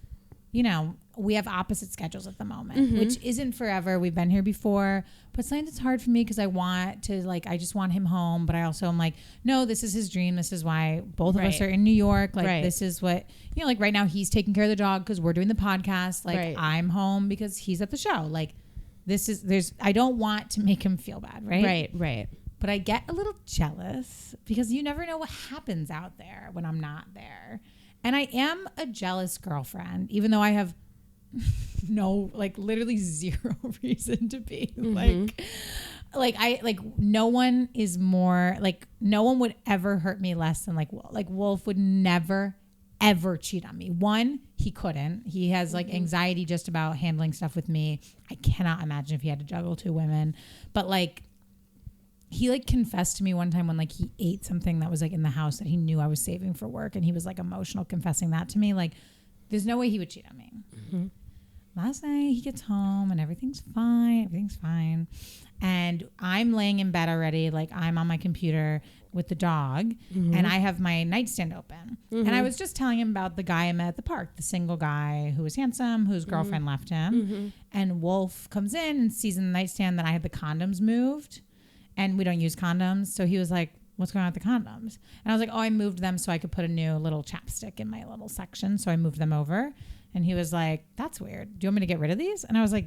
you know, we have opposite schedules at the moment, which isn't forever. We've been here before, but sometimes it's hard for me because I want to, like, I just want him home, but I also am like, no, this is his dream. This is why both of us are in New York. Like, this is what, you know, like right now he's taking care of the dog because we're doing the podcast. Like, I'm home because he's at the show. Like, I don't want to make him feel bad, right? Right. But I get a little jealous because you never know what happens out there when I'm not there. And I am a jealous girlfriend, even though I have no, like literally zero reason to be. No one is more, like no one would ever hurt me less than like Wolf. Like Wolf would never, ever cheat on me. One, he couldn't. He has like anxiety just about handling stuff with me. I cannot imagine if he had to juggle 2 women. But like, he like confessed to me one time when like he ate something that was like in the house that he knew I was saving for work, and he was like emotional confessing that to me. Like, there's no way he would cheat on me. Last night he gets home and everything's fine. And I'm laying in bed already. Like, I'm on my computer with the dog and I have my nightstand open. And I was just telling him about the guy I met at the park, the single guy who was handsome, whose girlfriend left him. And Wolf comes in and sees in the nightstand that I had the condoms moved, and we don't use condoms. So he was like, what's going on with the condoms? And I was like, oh, I moved them so I could put a new little chapstick in my little section. So I moved them over. And he was like, that's weird. Do you want me to get rid of these? And I was like,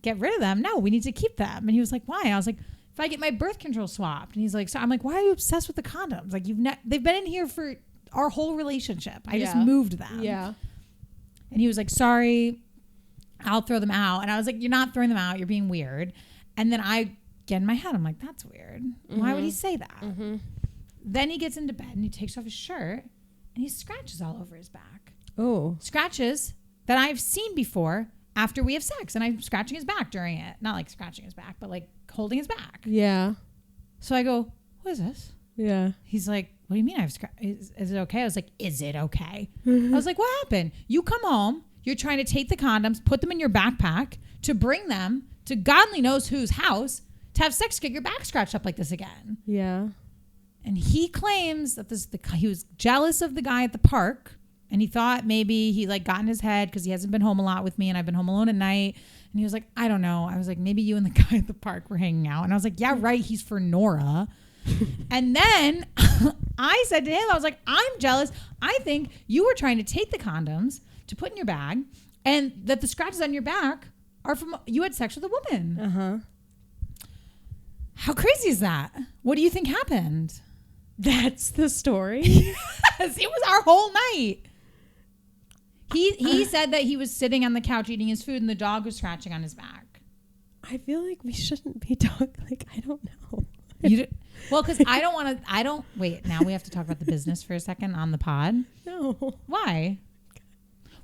get rid of them? No, we need to keep them. And he was like, why? And I was like, if I get my birth control swapped. And he's like, so I'm like, why are you obsessed with the condoms? Like, they've been in here for our whole relationship. I just moved them. Yeah. And he was like, sorry, I'll throw them out. And I was like, you're not throwing them out. You're being weird. And then I get in my head, I'm like, that's weird. Why would he say that? Then he gets into bed and he takes off his shirt and he scratches all over his back. Oh. Scratches that I've seen before after we have sex, and I'm scratching his back during it. Not like scratching his back, but like holding his back. Yeah. So I go, what is this? Yeah. He's like, what do you mean I've scratched? Is it okay? I was like, is it okay? I was like, what happened? You come home, you're trying to take the condoms, put them in your backpack to bring them to God only knows whose house to have sex, get your back scratched up like this again. Yeah. And he claims that he was jealous of the guy at the park. And he thought maybe he like got in his head because he hasn't been home a lot with me and I've been home alone at night. And he was like, I don't know. I was like, maybe you and the guy at the park were hanging out. And I was like, yeah, right. He's for Nora. And then I said to him, I was like, I'm jealous. I think you were trying to take the condoms to put in your bag and that the scratches on your back are from you had sex with a woman. How crazy is that? What do you think happened? That's the story? Yes, it was our whole night. He said that he was sitting on the couch eating his food and the dog was scratching on his back. I feel like we shouldn't be talking. Like, I don't know. Well, because wait, now we have to talk about the business for a second on the pod. No. Why?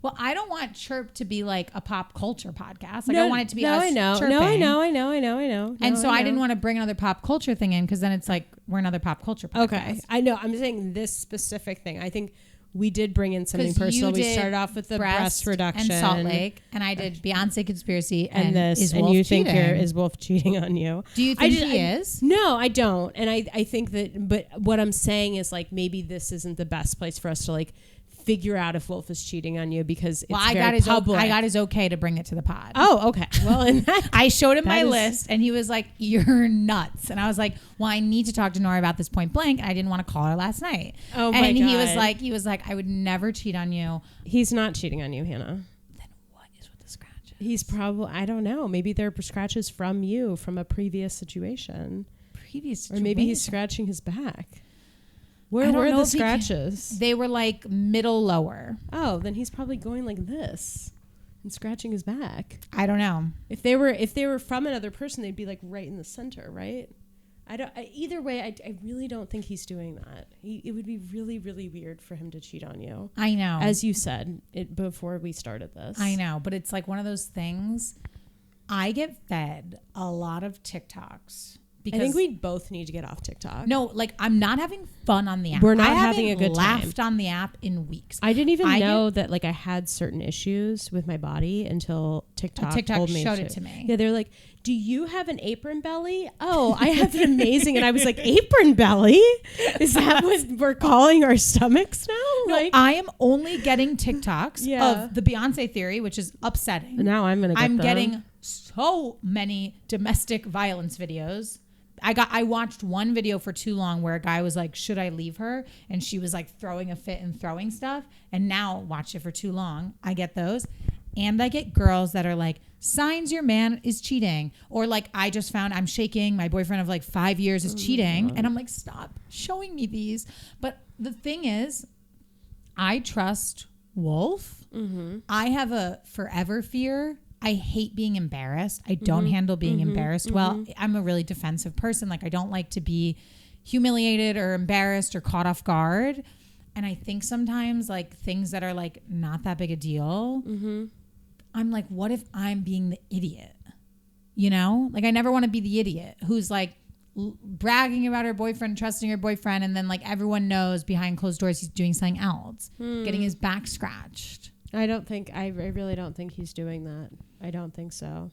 Well, I don't want Chirp to be like a pop culture podcast. Like, I want it to be us chirping. I know. And so I didn't want to bring another pop culture thing in because then it's like we're another pop culture podcast. Okay. I know. I'm saying this specific thing. I think we did bring in something personal. We started off with the breast reduction. And Salt Lake. And I did Beyonce conspiracy and this. Is and Wolf you cheating? think is Wolf cheating on you. Do you think he is? No, I don't. And I think that, but what I'm saying is like maybe this isn't the best place for us to like figure out if Wolf is cheating on you because it's very public. I got his okay to bring it to the pod. Oh, okay. Well, and I showed him my list and he was like, you're nuts. And I was like, well, I need to talk to Nora about this point blank. And I didn't want to call her last night. Oh, my God. And he was like, I would never cheat on you. He's not cheating on you, Hannah. Then what is with the scratches? He's probably, I don't know. Maybe they're scratches from you from a previous situation. Or maybe he's scratching his back. Where were the scratches? They were like middle lower. Oh, then he's probably going like this and scratching his back. I don't know. If they were from another person, they'd be like right in the center, right? Either way, I really don't think he's doing that. It would be really, really weird for him to cheat on you. I know. As you said it before we started this. I know, but it's like one of those things. I get fed a lot of TikToks. Because I think we both need to get off TikTok. No, like I'm not having fun on the app. We're not having a good time. I laughed on the app in weeks. I didn't even know that like I had certain issues with my body until TikTok told me showed it to me. Yeah, they're like, "Do you have an apron belly?" Oh, I have an amazing, and I was like, "Apron belly? Is that what we're calling our stomachs now?" No, like, I am only getting TikToks of the Beyonce theory, which is upsetting. Now I'm getting so many domestic violence videos. I watched one video for too long where a guy was like, should I leave her? And she was like throwing a fit and throwing stuff. And now watch it for too long. I get those. And I get girls that are like, signs your man is cheating. Or like, I just found I'm shaking. My boyfriend of like 5 years is cheating. And I'm like, stop showing me these. But the thing is, I trust Wolf. Mm-hmm. I have a forever fear. I hate being embarrassed. I don't handle being embarrassed well. I'm a really defensive person. Like I don't like to be humiliated or embarrassed or caught off guard. And I think sometimes like things that are like not that big a deal, I'm like, what if I'm being the idiot? You know, like I never want to be the idiot who's like bragging about her boyfriend, trusting her boyfriend. And then like everyone knows behind closed doors, he's doing something else, getting his back scratched. I really don't think he's doing that. I don't think so.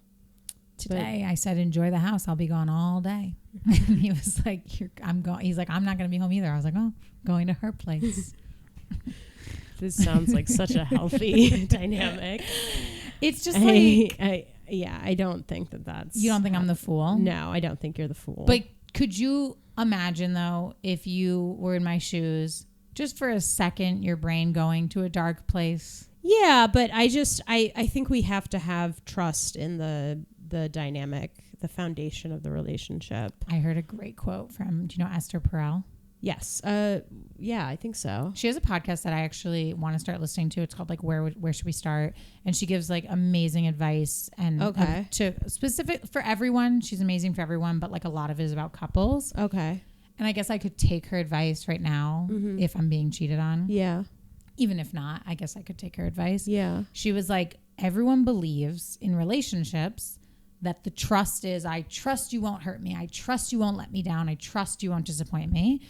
Today I said, enjoy the house. I'll be gone all day. And he was like, he's like, I'm not going to be home either. I was like, oh, going to her place. This sounds like such a healthy dynamic. It's just I don't think that's. You don't think I'm the fool? No, I don't think you're the fool. But could you imagine though, if you were in my shoes, just for a second, your brain going to a dark place? Yeah, but I think we have to have trust in the dynamic, the foundation of the relationship. I heard a great quote from, do you know Esther Perel? Yes. Yeah, I think so. She has a podcast that I actually want to start listening to. It's called like Where Should We Start? And she gives like amazing advice and to specific for everyone. She's amazing for everyone, but like a lot of it is about couples. Okay. And I guess I could take her advice right now if I'm being cheated on. Yeah. Even if not, I guess I could take her advice. Yeah. She was like, everyone believes in relationships that the trust is, I trust you won't hurt me. I trust you won't let me down. I trust you won't disappoint me.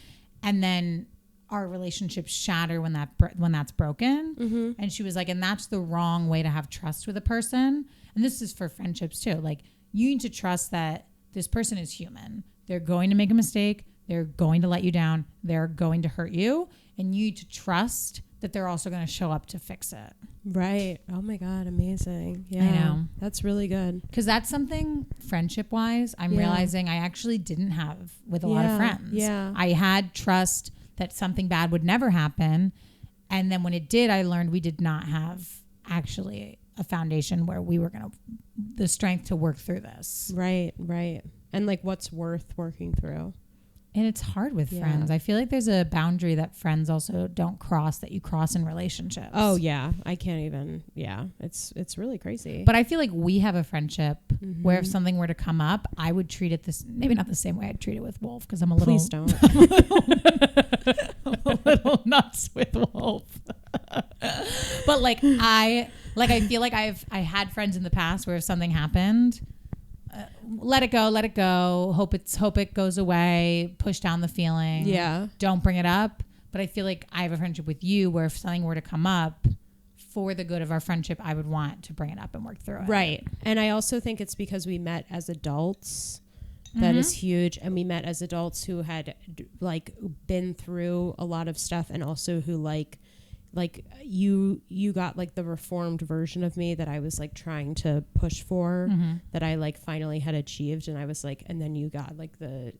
And then our relationships shatter when that's broken. And she was like, and that's the wrong way to have trust with a person. And this is for friendships too. Like you need to trust that this person is human. They're going to make a mistake. They're going to let you down. They're going to hurt you. And you need to trust that they're also going to show up to fix it. Right. Oh my God. Amazing. Yeah. I know. That's really good. Because that's something friendship wise, I'm realizing I actually didn't have with a lot of friends. Yeah. I had trust that something bad would never happen. And then when it did, I learned we did not have actually a foundation where we were going to, the strength to work through this. Right. Right. And like what's worth working through. And it's hard with friends. I feel like there's a boundary that friends also don't cross that you cross in relationships. Oh yeah. I can't even. Yeah. It's really crazy. But I feel like we have a friendship where if something were to come up, I would treat it maybe not the same way I'd treat it with Wolf. Cause I'm a little. Please don't. I'm a little nuts with Wolf. But like I feel like I had friends in the past where if something happened, let it go. Hope it goes away. Push down the feeling. Yeah. Don't bring it up. But I feel like I have a friendship with you where if something were to come up for the good of our friendship, I would want to bring it up and work through it. Right. And I also think it's because we met as adults. That is huge. And we met as adults who had like been through a lot of stuff and also who like like you got like the reformed version of me that I was like trying to push for, that I like finally had achieved, and I was like, and then you got like the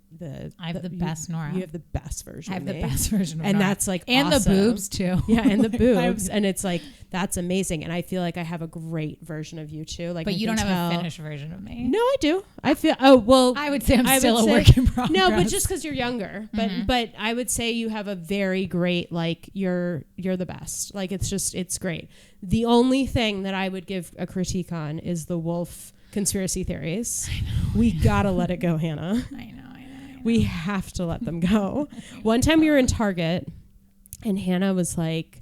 I have the best Nora. You have the best version. I have of the me. best version of and Nora. that's like and awesome. the boobs too. Yeah, and the boobs, and it's like that's amazing. And I feel like I have a great version of you too. Like, but I you can don't have tell. a finished version of me. No, I do. I feel. Oh well, I would say I'm I still would a say- work in progress. No, but just because you're younger. But I would say you have a very great, like, you're the best. Like, it's great. The only thing that I would give a critique on is the wolf conspiracy theories. I know. We gotta let it go, Hannah. I know. We have to let them go. One time we were in Target and Hannah was like,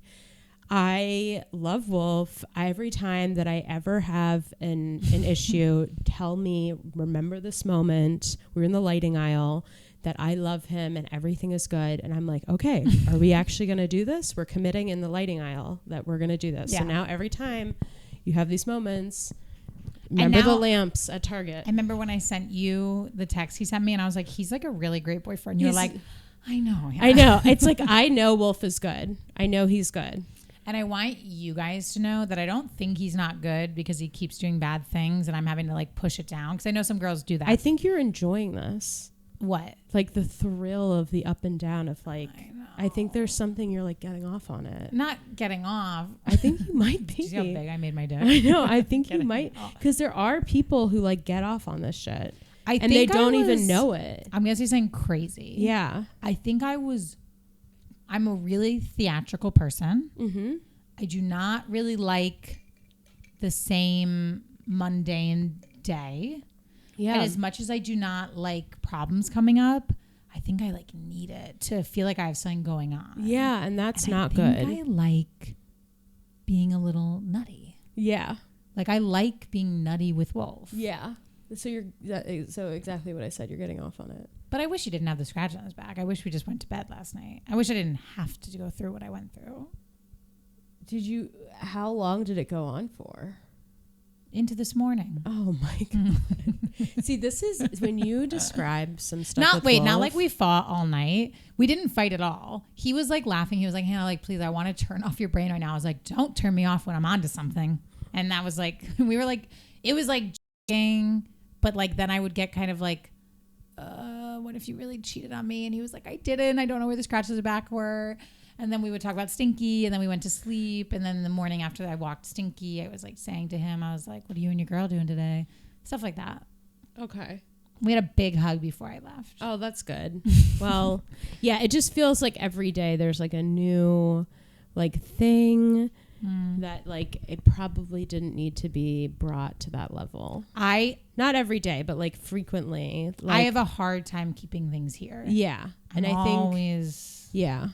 I love Wolf. Every time that I ever have an issue, tell me, remember this moment. We're in the lighting aisle, that I love him and everything is good. And I'm like, okay, are we actually going to do this? We're committing in the lighting aisle that we're going to do this. Yeah. So now every time you have these moments, remember the lamps at Target. I remember when I sent you the text he sent me, and I was like, he's like a really great boyfriend. You were like, I know. Yeah. I know. It's like, I know Wolf is good. I know he's good. And I want you guys to know that I don't think he's not good because he keeps doing bad things and I'm having to like push it down. Because I know some girls do that. I think you're enjoying this. What? Like the thrill of the up and down of like, I think there's something you're like getting off on it. Not getting off. I think you might be. Did you see how big I made my dick? I know. I think you might. Because there are people who like get off on this shit. And they don't even know it. I'm going to say something crazy. Yeah. I think I'm a really theatrical person. Mm-hmm. I do not really like the same mundane day. Yeah. And as much as I do not like problems coming up, I think I like need it to feel like I have something going on. Yeah, and that's not I good. think I like being a little nutty. Yeah. Like I like being nutty with Wolf. Yeah. So so exactly what I said. You're getting off on it. But I wish he didn't have the scratch on his back. I wish we just went to bed last night. I wish I didn't have to go through what I went through. How long did it go on for? Into this morning. Oh my God. See, this is when you describe some stuff. Not like we fought all night. We didn't fight at all. He was like laughing. He was like, Hannah, like, please, I want to turn off your brain right now. I was like, don't turn me off when I'm onto something. And that was like, we were like, it was like joking, but like then I would get kind of like, what if you really cheated on me? And he was like, I didn't. I don't know where the scratches of the back were. And then we would talk about Stinky, and then we went to sleep. And then the morning after I walked Stinky, I was like saying to him, I was like, what are you and your girl doing today? Stuff like that. Okay. We had a big hug before I left. Oh, that's good. Well, yeah, it just feels like every day there's like a new like thing that like it probably didn't need to be brought to that level. Not every day, but like frequently. Like, I have a hard time keeping things here. Yeah. And I think yeah.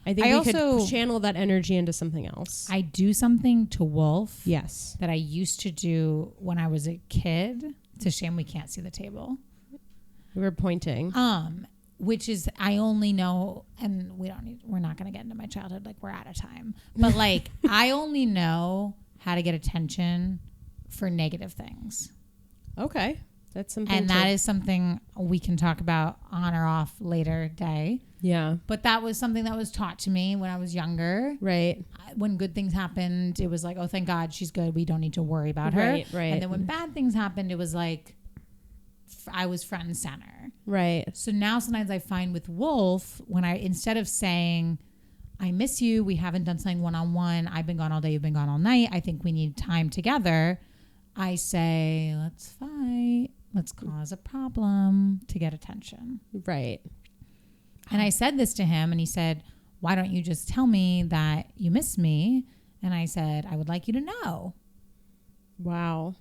I think we could channel that energy into something else. I do something to Wolf. Yes. That I used to do when I was a kid. It's a shame we can't see the table. We're pointing. Which is, I only know, and we're not going to get into my childhood. Like, we're out of time. But like, I only know how to get attention for negative things. Okay. That's something. And that is something we can talk about on or off later day. Yeah. But that was something that was taught to me when I was younger. Right. When good things happened, it was like, oh, thank God she's good. We don't need to worry about her. Right. And then when bad things happened, it was like, I was front and center. Right. So now sometimes I find with Wolf, when instead of saying, I miss you, we haven't done something one-on-one, I've been gone all day, you've been gone all night, I think we need time together, I say, let's fight. Let's cause a problem to get attention. Right. And I said this to him and he said, why don't you just tell me that you miss me? And I said, I would like you to know. Wow.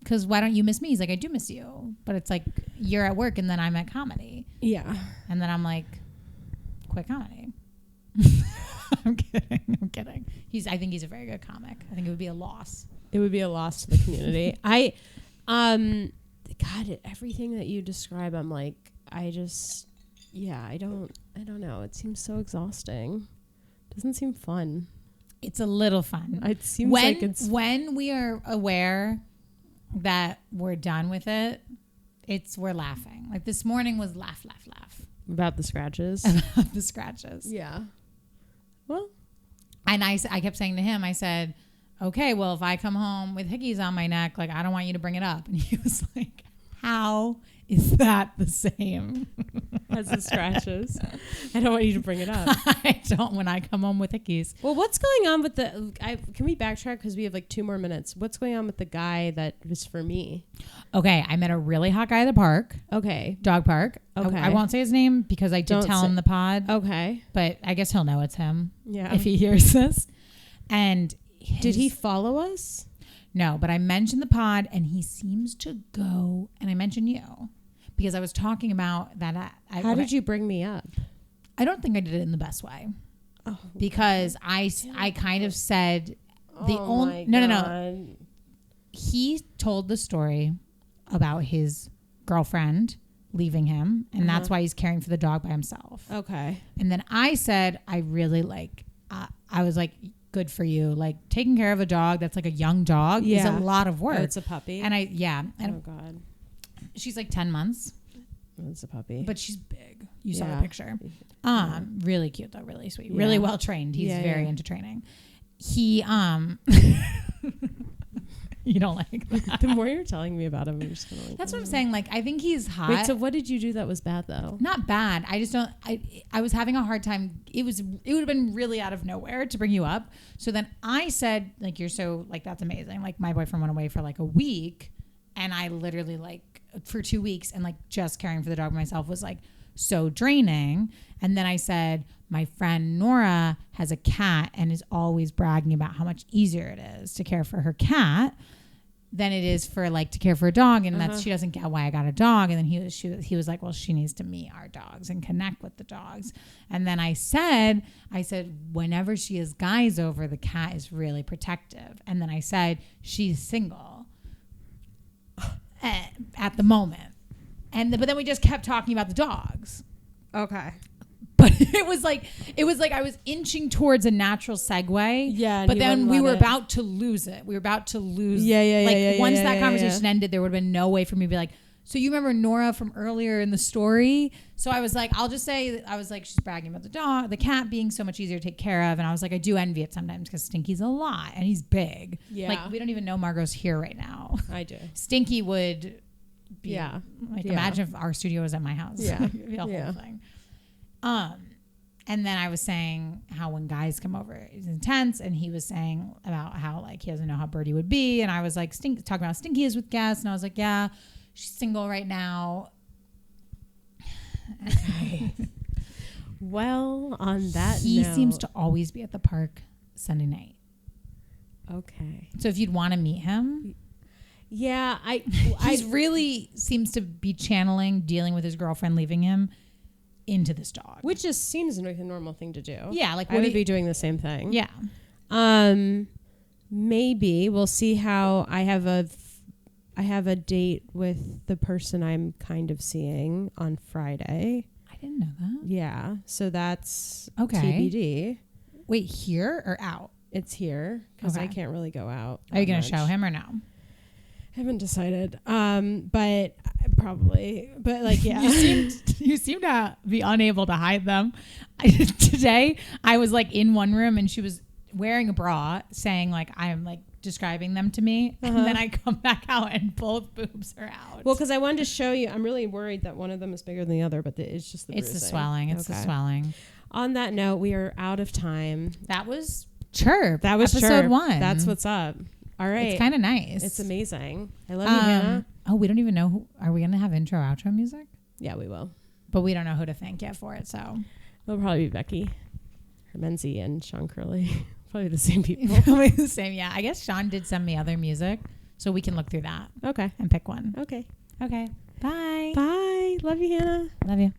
Because why don't you miss me? He's like, I do miss you. But it's like, you're at work and then I'm at comedy. Yeah. And then I'm like, quit comedy. I'm kidding. I think he's a very good comic. I think it would be a loss. It would be a loss to the community. God, everything that you describe, I'm like, I don't know. It seems so exhausting. Doesn't seem fun. It's a little fun. It seems like it's when we are aware that we're done with it, we're laughing. Like this morning was laugh. About the scratches. About the scratches. Yeah. Well, And I kept saying to him, I said, okay, well, if I come home with hickeys on my neck, like, I don't want you to bring it up. And he was like, how is that the same as the scratches? I don't want you to bring it up. I don't when I come home with hickeys. Well, what's going on with can we backtrack because we have like 2 more minutes? What's going on with the guy that was for me? Okay, I met a really hot guy at the park. Okay. Dog park. Okay. I won't say his name because I did tell him the pod. Okay. But I guess he'll know it's him. Yeah. If he hears this. And did he follow us? No, but I mentioned the pod and he seems to go. And I mentioned you because I was talking about that. How did you bring me up? I don't think I did it in the best way. Oh, because I kind of said the only no. He told the story about his girlfriend leaving him, and that's why he's caring for the dog by himself. Okay. And then I said, I really I was like, good for you. Like, taking care of a dog that's like a young dog is a lot of work. Oh, it's a puppy. And oh God. She's like 10 months. It's a puppy. But she's big. You saw the picture. Really cute though, really sweet. Yeah. Really well trained. He's very into training. He you don't like that. The more you're telling me about him, I'm just gonna like. That's what I'm saying. Like, I think he's hot. Wait, so what did you do that was bad though? Not bad. I just don't. I was having a hard time. It would have been really out of nowhere to bring you up. So then I said, like, you're so like that's amazing. Like, my boyfriend went away for like a week, and I literally like for 2 weeks, and like just caring for the dog myself was like so draining. And then I said, my friend Nora has a cat and is always bragging about how much easier it is to care for her cat than it is for like to care for a dog, and that she doesn't get why I got a dog. And then he was like, well, she needs to meet our dogs and connect with the dogs. And then I said whenever she has guys over, the cat is really protective. And then I said she's single at the moment, but then we just kept talking about the dogs. Okay. But it was like I was inching towards a natural segue. Yeah. But then we were about to lose it. We were about to lose. Yeah. Once that conversation ended, there would have been no way for me to be like, so you remember Nora from earlier in the story? So I was like, I'll just say, I was like, she's bragging about the cat being so much easier to take care of. And I was like, I do envy it sometimes because Stinky's a lot and he's big. Yeah. Like, we don't even know Margot's here right now. I do. Stinky would be. Yeah. Like, imagine if our studio was at my house. Yeah. It'd be a whole thing. And then I was saying how when guys come over, it's intense. And he was saying about how like he doesn't know how Birdie would be. And I was like, talking about how Stinky is with guests. And I was like, yeah, she's single right now. Okay. Well, on that he note, seems to always be at the park Sunday night. Okay. So if you'd want to meet him. Yeah, he's really seems to be channeling dealing with his girlfriend leaving him into this dog, which just seems like a normal thing to do. Yeah, like I would be doing the same thing. Yeah. Maybe we'll see how I have a date with the person I'm kind of seeing on Friday. I didn't know that. Yeah, so that's okay. TBD. Wait, here or out? It's here because I can't really go out. Are you going to show him or no? Haven't decided. But probably. But like, yeah. you seem to be unable to hide them. Today, I was like in one room and she was wearing a bra saying like, I'm like describing them to me. And then I come back out and both boobs are out. Well, because I wanted to show you, I'm really worried that one of them is bigger than the other, but it's just the bruising. It's the swelling. It's the swelling. On that note, we are out of time. That was Chirp. That was episode Chirp. 1. That's what's up. All right. It's kind of nice. It's amazing. I love you, Hannah. Oh, we don't even know are we going to have intro, outro music? Yeah, we will. But we don't know who to thank yet for it, so. It'll probably be Becky, Hermenzi, and Sean Curley. Probably the same people. Probably the same, yeah. I guess Sean did send me other music, so we can look through that. Okay. And pick one. Okay. Okay. Bye. Bye. Love you, Hannah. Love you.